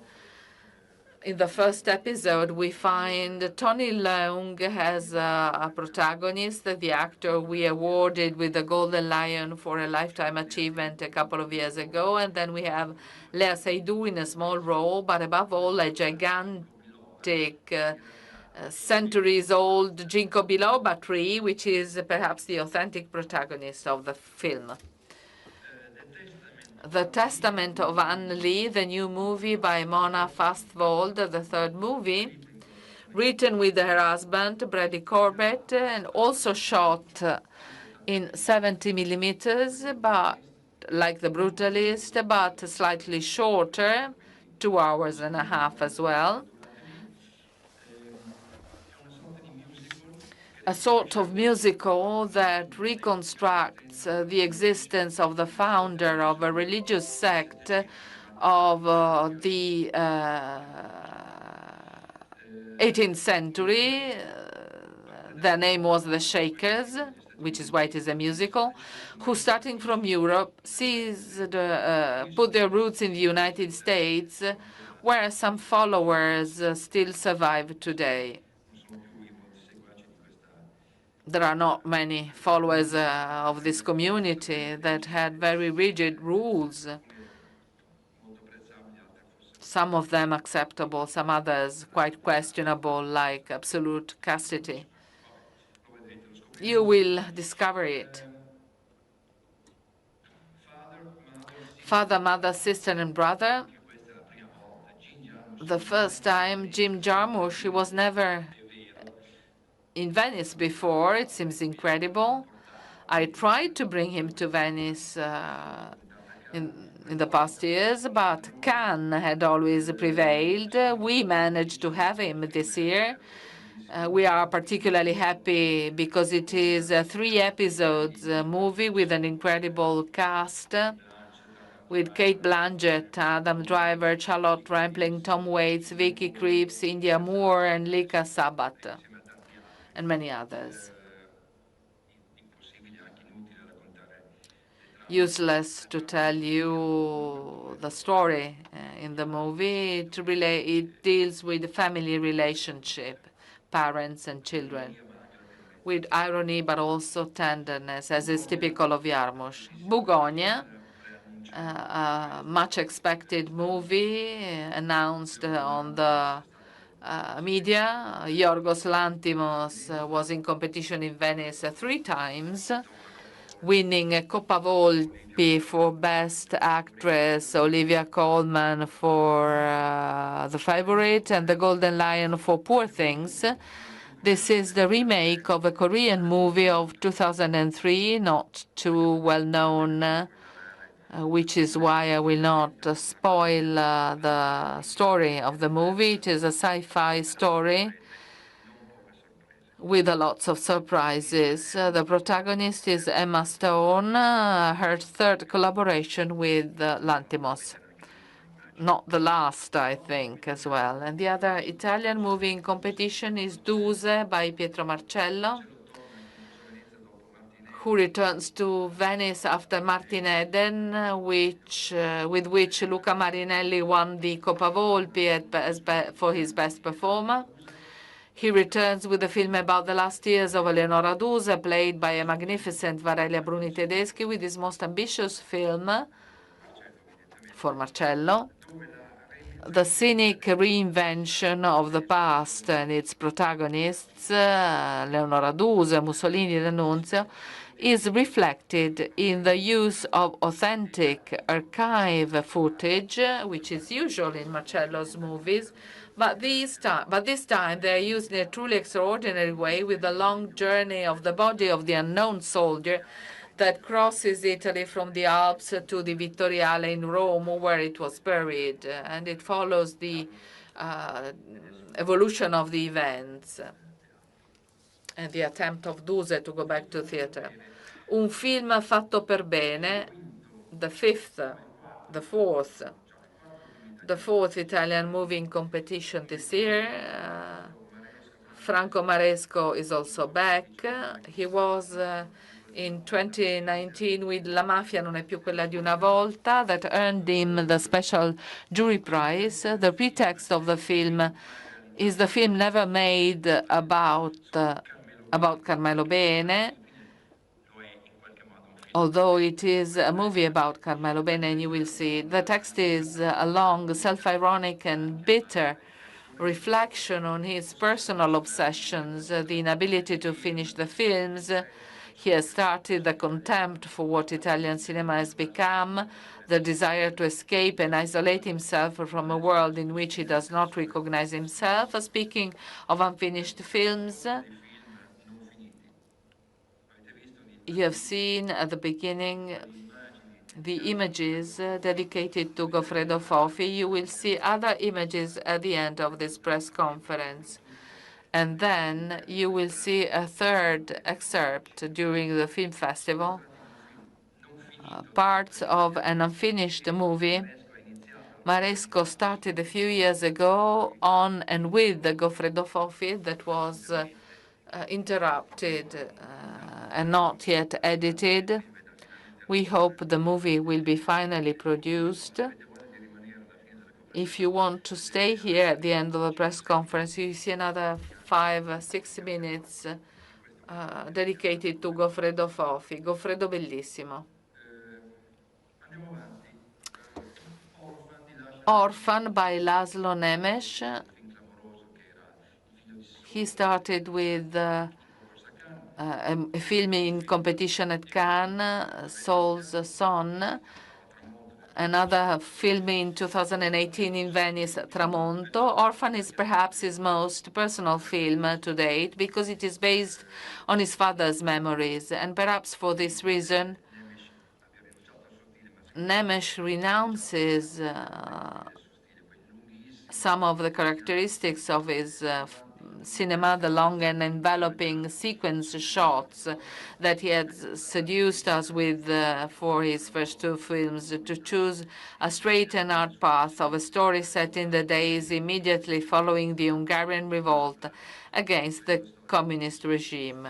In the first episode, we find Tony Leung as a protagonist, the actor we awarded with the Golden Lion for a lifetime achievement a couple of years ago. And then we have Léa Seydoux in a small role, but above all, a gigantic centuries-old ginkgo biloba tree, which is perhaps the authentic protagonist of the film. The Testament of Anne Lee, the new movie by Mona Fastvold, the third movie, written with her husband, Brady Corbett, and also shot in 70 millimeters, but like The Brutalist, but slightly shorter, 2 hours and a half as well. A sort of musical that reconstructs the existence of the founder of a religious sect of the 18th century. Their name was the Shakers, which is why it is a musical, who, starting from Europe, put their roots in the United States, where some followers still survive today. There are not many followers of this community that had very rigid rules, some of them acceptable, some others quite questionable, like absolute castity. You will discover it. Father, mother, sister, and brother. The first time, Jim Jarmusch, he was never in Venice before. It seems incredible. I tried to bring him to Venice in the past years, but Cannes had always prevailed. We managed to have him this year. We are particularly happy because it is a 3 episodes movie with an incredible cast, with Kate Blanchett, Adam Driver, Charlotte Rampling, Tom Waits, Vicky Krieps, India Moore, and Lika Sabat, and many others. Useless to tell you the story in the movie. It deals with the family relationship, parents and children, with irony but also tenderness, as is typical of Jarmusch. Bugonia, a much expected movie announced on the media. Yorgos Lanthimos was in competition in Venice 3 times, winning a Coppa Volpi for Best Actress, Olivia Colman for The Favorite, and the Golden Lion for Poor Things. This is the remake of a Korean movie of 2003, not too well known, which is why I will not spoil the story of the movie. It is a sci-fi story with lots of surprises. The protagonist is Emma Stone, her third collaboration with Lanthimos. Not the last, I think, as well. And the other Italian movie in competition is Duse by Pietro Marcello, who returns to Venice after Martin Eden, with which Luca Marinelli won the Coppa Volpi for his best performer. He returns with a film about the last years of Eleonora Duse, played by a magnificent Varelia Bruni Tedeschi, with his most ambitious film for Marcello, the cynic reinvention of the past and its protagonists, Leonora Duse, Mussolini, D'Annunzio, is reflected in the use of authentic archive footage, which is usual in Marcello's movies, but this time they are used in a truly extraordinary way, with the long journey of the body of the unknown soldier that crosses Italy from the Alps to the Vittoriale in Rome, where it was buried, and it follows the evolution of the events and the attempt of Duse to go back to theater. Un film fatto per bene, the fourth Italian movie in competition this year. Franco Maresco is also back. He was in 2019 with La Mafia non è più quella di una volta, that earned him the special jury prize. The pretext of the film is the film never made about Carmelo Bene, although it is a movie about Carmelo Bene, and you will see. The text is a long, self-ironic and bitter reflection on his personal obsessions, the inability to finish the films. He has started the contempt for what Italian cinema has become, the desire to escape and isolate himself from a world in which he does not recognize himself. Speaking of unfinished films, you have seen at the beginning the images dedicated to Goffredo Fofi. You will see other images at the end of this press conference. And then you will see a third excerpt during the film festival, parts of an unfinished movie. Maresco started a few years ago on and with the Goffredo Fofi that was interrupted and not yet edited. We hope the movie will be finally produced. If you want to stay here at the end of the press conference, you see another 5-6 minutes dedicated to Goffredo Fofi. Goffredo bellissimo. Orphan by Laszlo Nemes. He started with a film in competition at Cannes, Saul's Son. Another film in 2018 in Venice, Tramonto. Orphan is perhaps his most personal film to date because it is based on his father's memories. And perhaps for this reason, Nemes renounces some of the characteristics of his cinema, the long and enveloping sequence shots that he had seduced us with for his first two films, to choose a straight and hard path of a story set in the days immediately following the Hungarian revolt against the communist regime.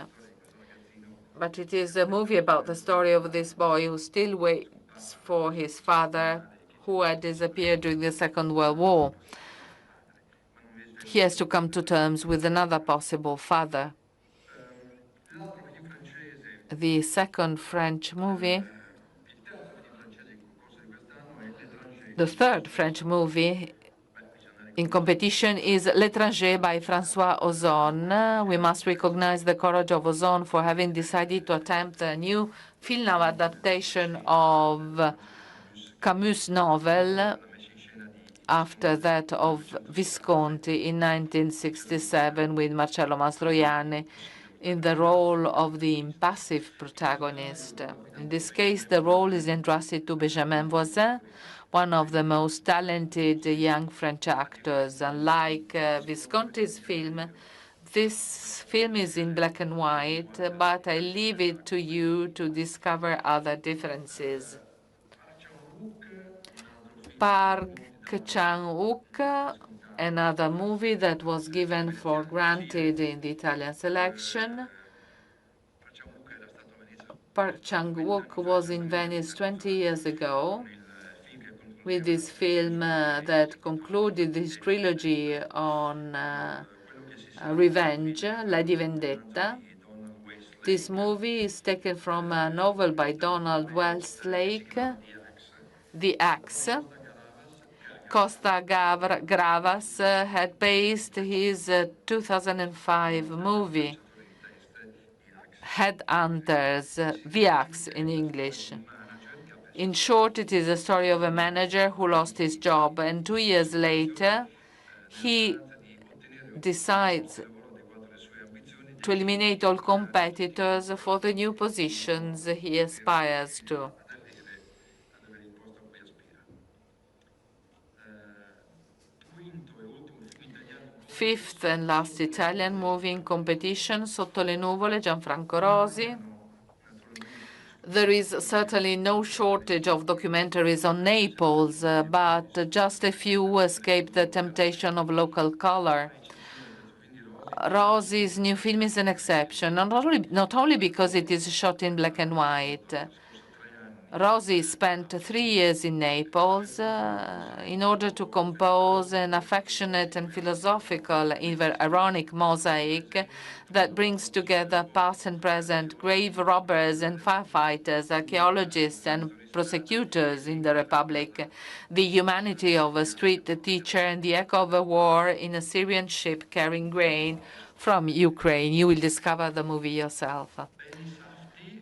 But it is a movie about the story of this boy who still waits for his father, who had disappeared during the Second World War. He has to come to terms with another possible father. The second French movie, the third French movie in competition is L'Étranger by François Ozon. We must recognize the courage of Ozon for having decided to attempt a new film adaptation of Camus' novel after that of Visconti in 1967 with Marcello Mastroianni in the role of the impassive protagonist. In this case, the role is entrusted to Benjamin Voisin, one of the most talented young French actors. Unlike Visconti's film, this film is in black and white, but I leave it to you to discover other differences. Park Chan-wook, another movie that was given for granted in the Italian selection. Park Chan-wook was in Venice 20 years ago with this film that concluded this trilogy on revenge, Lady Vendetta. This movie is taken from a novel by Donald Westlake, The Axe. Costa Gavras had based his 2005 movie, Headhunters, The Axe in English. In short, it is a story of a manager who lost his job, and 2 years later, he decides to eliminate all competitors for the new positions he aspires to. Fifth and last Italian movie in competition, Sotto le nuvole, Gianfranco Rosi. There is certainly no shortage of documentaries on Naples, but just a few escape the temptation of local color. Rosi's new film is an exception, not only because it is shot in black and white. Rosi spent 3 years in Naples in order to compose an affectionate and philosophical, even ironic mosaic that brings together past and present grave robbers and firefighters, archaeologists and prosecutors in the Republic, the humanity of a street teacher, and the echo of a war in a Syrian ship carrying grain from Ukraine. You will discover the movie yourself.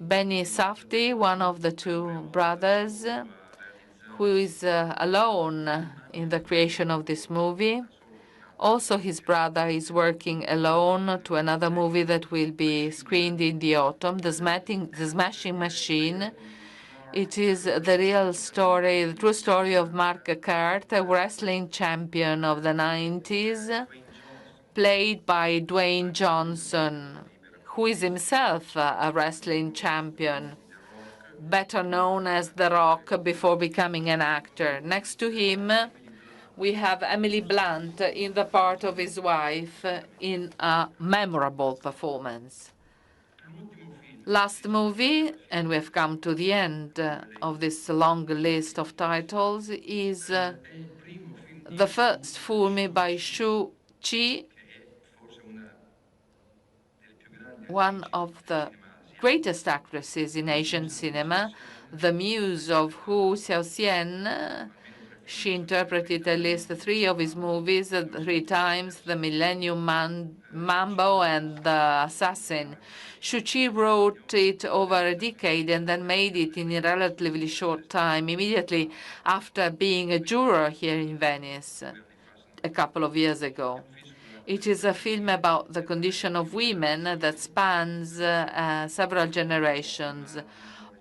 Benny Safdie, one of the two brothers, who is alone in the creation of this movie. Also, his brother is working alone to another movie that will be screened in the autumn, The Smashing Machine. It is the real story, the true story of Mark Kurt, a wrestling champion of the 90s, played by Dwayne Johnson, who is himself a wrestling champion, better known as The Rock before becoming an actor. Next to him, we have Emily Blunt in the part of his wife in a memorable performance. Last movie, and we have come to the end of this long list of titles, is the first film by Shu Qi, one of the greatest actresses in Asian cinema, the muse of Hu Xiaoxian. She interpreted at least 3 of his movies, 3 times, The Millennium Mambo and The Assassin. Shu Qi wrote it over a decade and then made it in a relatively short time, immediately after being a juror here in Venice a couple of years ago. It is a film about the condition of women that spans several generations.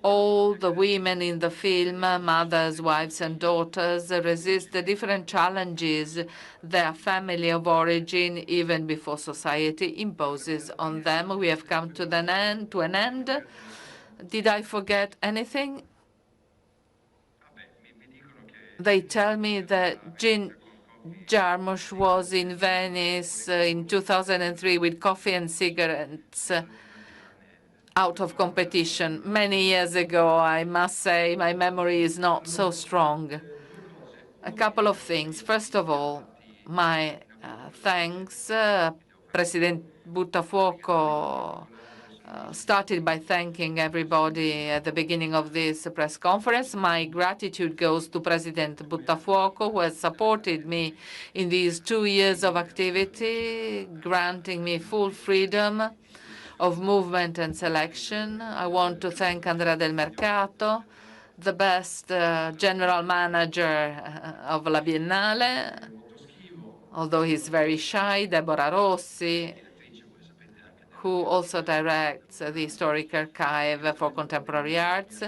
All the women in the film, mothers, wives, and daughters, resist the different challenges their family of origin, even before society, imposes on them. We have come to an end. Did I forget anything? They tell me that Jean Jarmusch was in Venice in 2003 with coffee and cigarettes out of competition. Many years ago, I must say, my memory is not so strong. A couple of things. First of all, my thanks. President Buttafuoco started by thanking everybody at the beginning of this press conference. My gratitude goes to President Buttafuoco, who has supported me in these 2 years of activity, granting me full freedom of movement and selection. I want to thank Andrea Del Mercato, the best general manager of La Biennale, although he's very shy, Deborah Rossi, who also directs the Historic Archive for Contemporary Arts.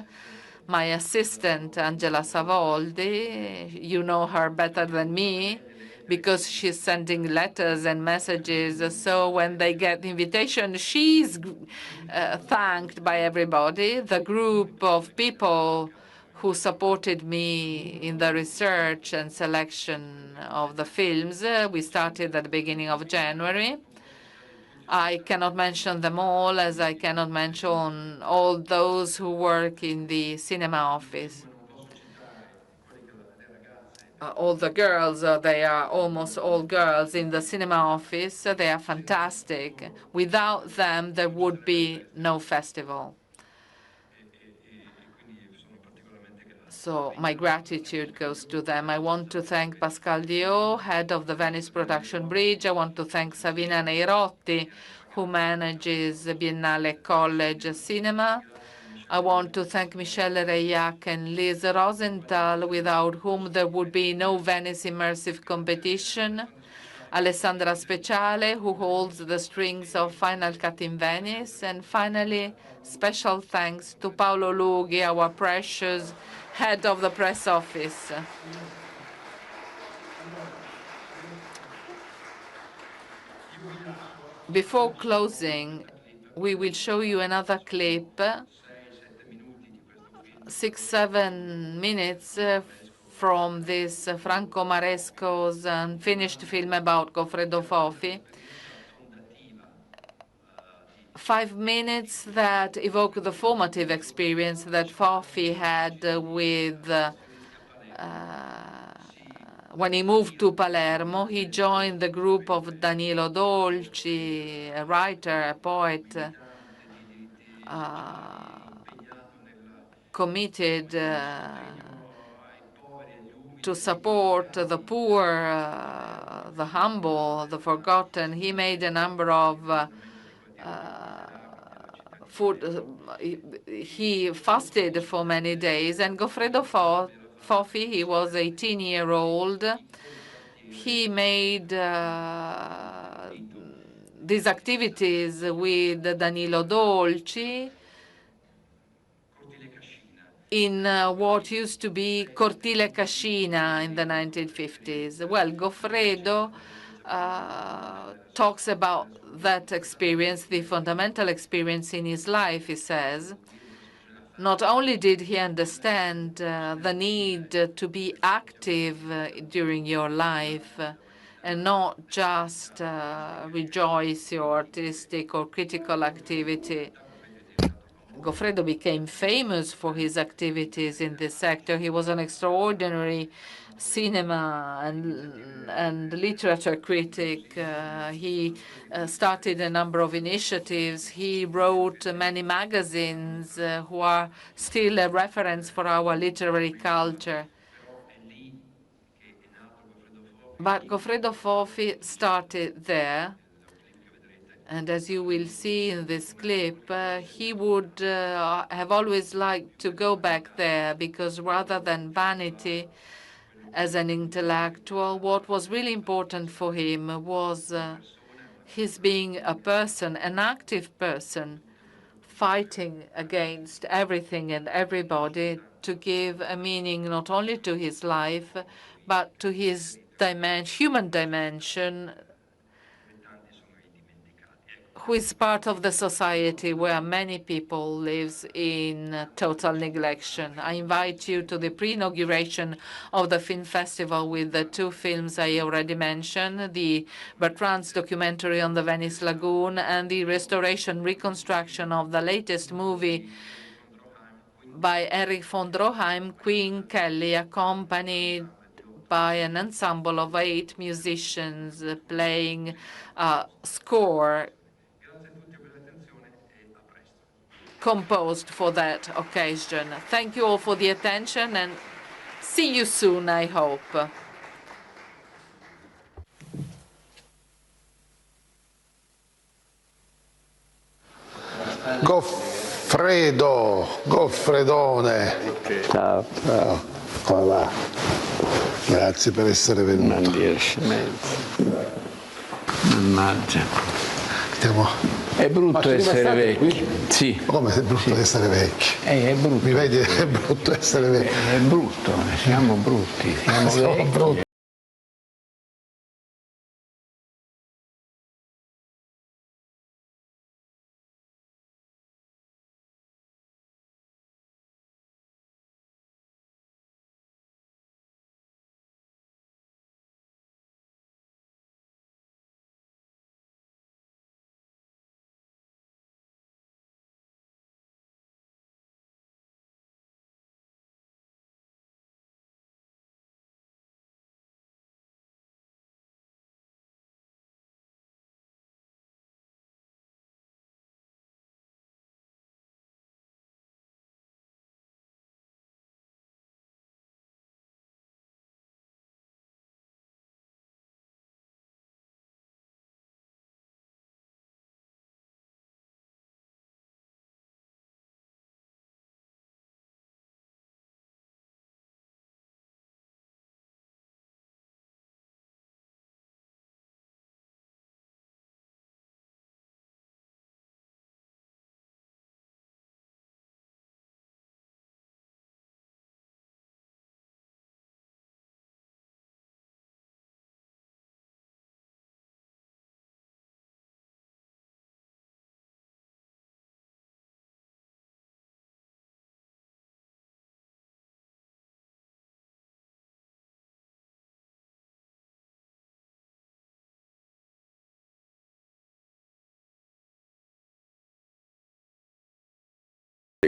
My assistant, Angela Savoldi, you know her better than me because she's sending letters and messages. So when they get the invitation, she's thanked by everybody. The group of people who supported me in the research and selection of the films, we started at the beginning of January. I cannot mention them all, as I cannot mention all those who work in the cinema office. All the girls, they are almost all girls in the cinema office. They are fantastic. Without them, there would be no festival. So my gratitude goes to them. I want to thank Pascal Dio, head of the Venice Production Bridge. I want to thank Savina Neirotti, who manages the Biennale College Cinema. I want to thank Michelle Reillac and Liz Rosenthal, without whom there would be no Venice Immersive Competition. Alessandra Speciale, who holds the strings of Final Cut in Venice. And finally, special thanks to Paolo Lughi, our precious head of the press office. Before closing, we will show you another clip, 6-7 minutes from this Franco Maresco's unfinished film about Goffredo Fofi. 5 minutes that evoke the formative experience that Fofi had with when he moved to Palermo. He joined the group of Danilo Dolci, a writer, a poet, committed to support the poor, the humble, the forgotten. He made a number of food. He fasted for many days. And Goffredo Fofi, he was 18-year-old. He made these activities with Danilo Dolci in what used to be Cortile Cascina in the 1950s. Well, Goffredo talks about that experience, the fundamental experience in his life, he says. Not only did he understand the need to be active during your life and not just rejoice your artistic or critical activity. Goffredo became famous for his activities in this sector. He was an extraordinary cinema and literature critic. He started a number of initiatives. He wrote many magazines who are still a reference for our literary culture. But Goffredo Fofi started there. And as you will see in this clip, he would have always liked to go back there because rather than vanity as an intellectual, what was really important for him was his being a person, an active person, fighting against everything and everybody to give a meaning not only to his life, but to his human dimension, who is part of the society where many people live in total neglection. I invite you to the pre-inauguration of the film festival with the 2 films I already mentioned, the Bertrand's documentary on the Venice Lagoon and the restoration reconstruction of the latest movie by Erich von Stroheim, Queen Kelly, accompanied by an ensemble of 8 musicians playing score composed for that occasion. Thank you all for the attention, and see you soon, I hope. Goffredone. Ciao. Ciao. Come va? Grazie per essere venuto. Non dire scemenze. Mannaggia. Stiamo È brutto essere vecchi. Qui? Sì. Ma come è brutto essere vecchi? È brutto. Mi vedi, è brutto essere vecchi. È brutto, siamo brutti, siamo vecchi. Brutti.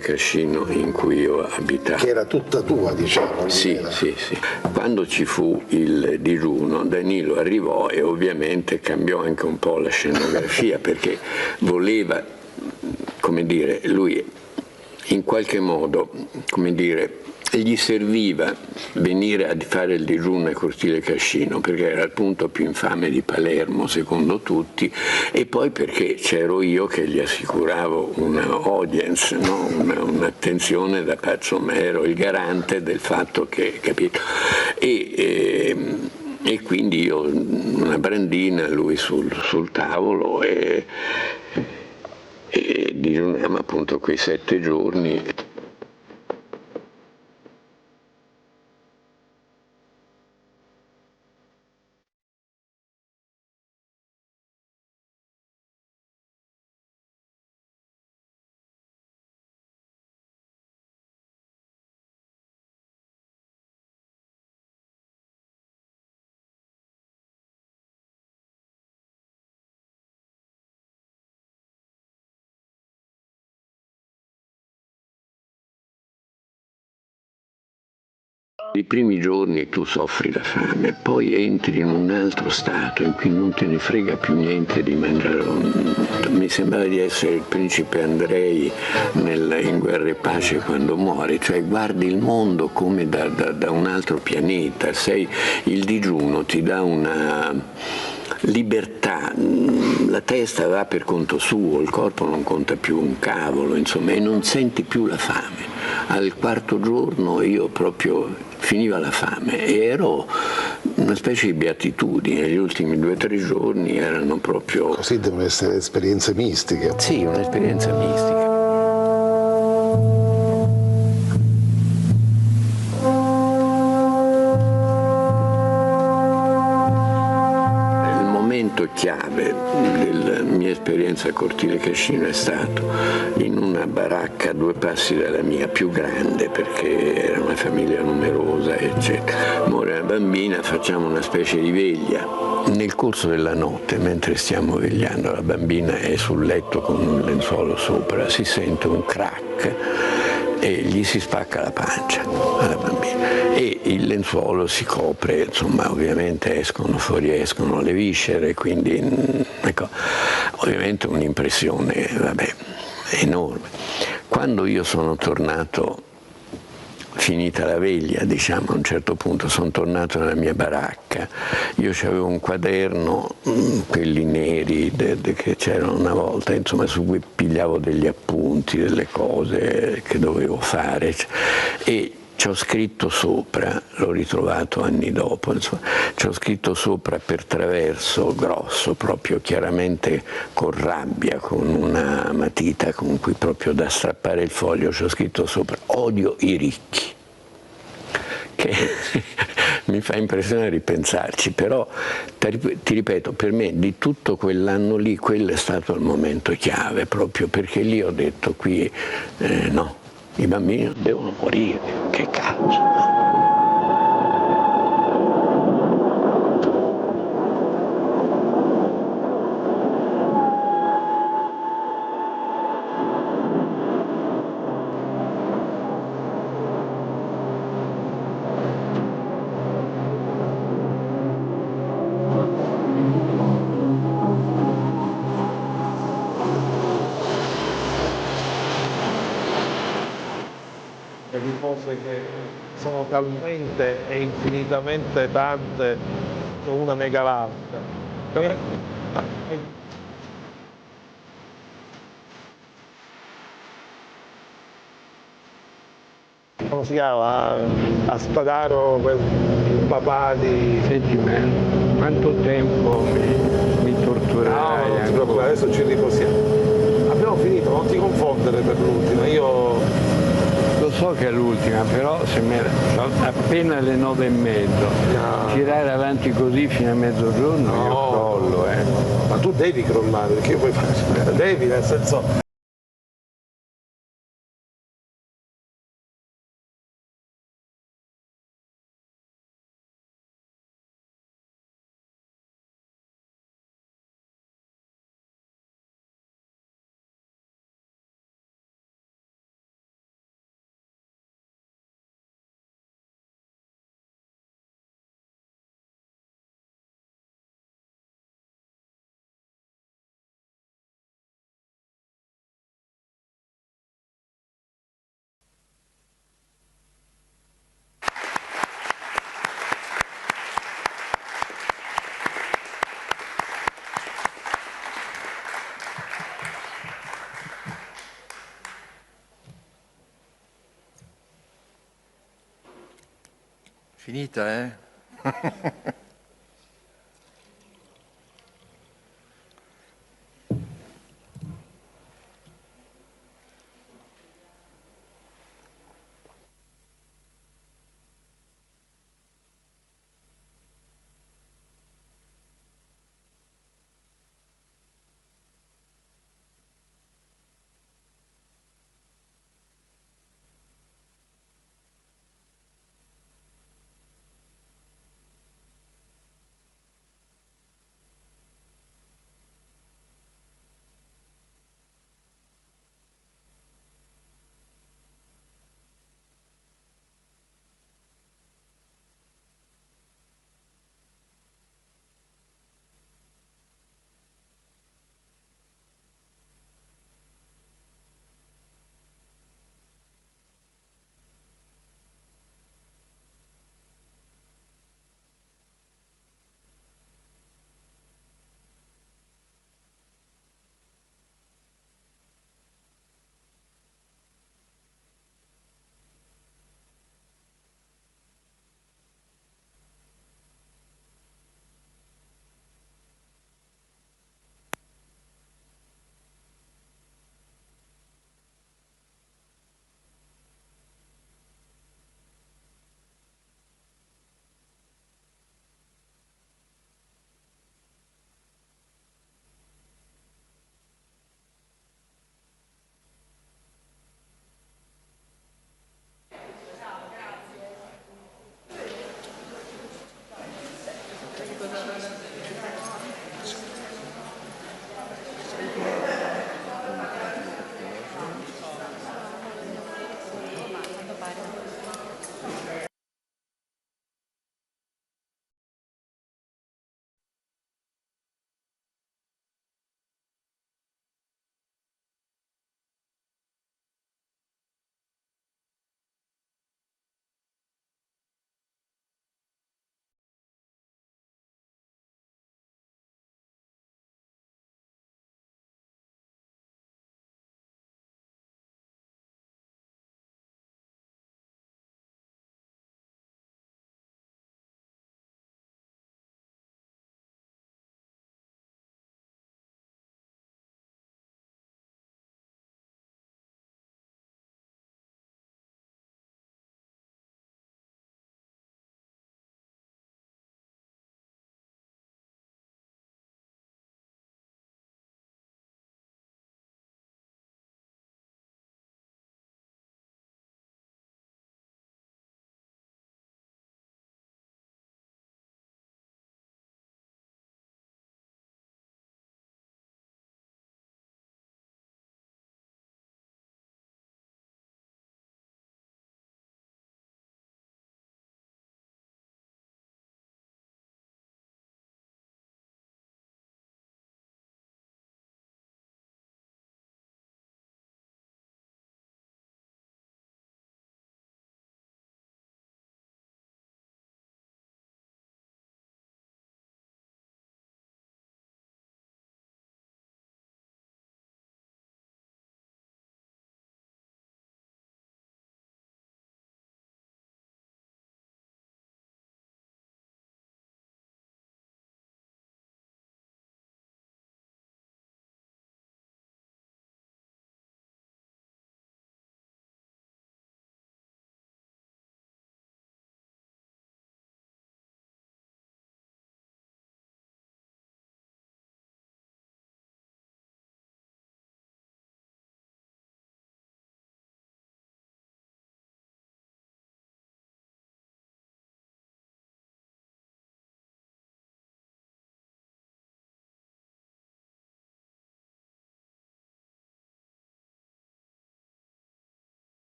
Cascino in cui io abitavo. Che era tutta tua, diciamo. Sì, sì, sì. Quando ci fu il digiuno, Danilo arrivò e ovviamente cambiò anche un po' la scenografia perché voleva, come dire, lui in qualche modo, come dire, gli serviva venire a fare il digiuno a Cortile Cascino perché era il punto più infame di Palermo secondo tutti e poi perché c'ero io che gli assicuravo una audience, no? Un'attenzione da pazzo, ma ero il garante del fatto che, capito? E quindi io una brandina, lui sul tavolo e digiuniamo appunto quei 7 giorni. I primi giorni tu soffri la fame, poi entri in un altro stato in cui non te ne frega più niente di mangiare. Mi sembrava di essere il principe Andrei in Guerra e Pace quando muore, cioè guardi il mondo come da un altro pianeta. Il digiuno ti dà una libertà, la testa va per conto suo, il corpo non conta più un cavolo, insomma, e non senti più la fame. Al 4º giorno io proprio finiva la fame e ero una specie di beatitudine, gli ultimi 2 o 3 giorni erano proprio... Così devono essere esperienze mistiche. Sì, un'esperienza mistica. Chiave della mia esperienza a Cortile Cascino è stato in una baracca a 2 passi dalla mia, più grande perché era una famiglia numerosa eccetera. Muore una bambina, facciamo una specie di veglia. Nel corso della notte, mentre stiamo vegliando, la bambina è sul letto con un lenzuolo sopra, si sente un crack e gli si spacca la pancia alla bambina e il lenzuolo si copre, insomma ovviamente fuoriescono le viscere, quindi ecco, ovviamente un'impressione enorme. Quando io sono tornato, finita la veglia, diciamo, a un certo punto sono tornato nella mia baracca, io avevo un quaderno, quelli neri che c'erano una volta, insomma, su cui pigliavo degli appunti, delle cose che dovevo fare, e ci ho scritto sopra, l'ho ritrovato anni dopo, insomma, ci ho scritto sopra per traverso grosso, proprio chiaramente con rabbia, con una matita con cui proprio da strappare il foglio, ci ho scritto sopra: odio i ricchi. Che mi fa impressione ripensarci, però ti ripeto, per me di tutto quell'anno lì, quello è stato il momento chiave, proprio perché lì ho detto: qui no, i bambini devono morire, che cazzo. Di cose che sono talmente e infinitamente tante con una mega larga. Come si chiama? A Spadaro, quel papà di... Senti me, quanto tempo mi torturerai? No, non ti preoccupare, adesso ci riposiamo. Abbiamo finito, non ti confondere per l'ultima. Io Lo so che è l'ultima, però se appena le 9:30, No. tirare avanti così fino a mezzogiorno, No. io crollo. Ma tu devi crollare, perché puoi fare? Devi, nel senso... Finita, eh?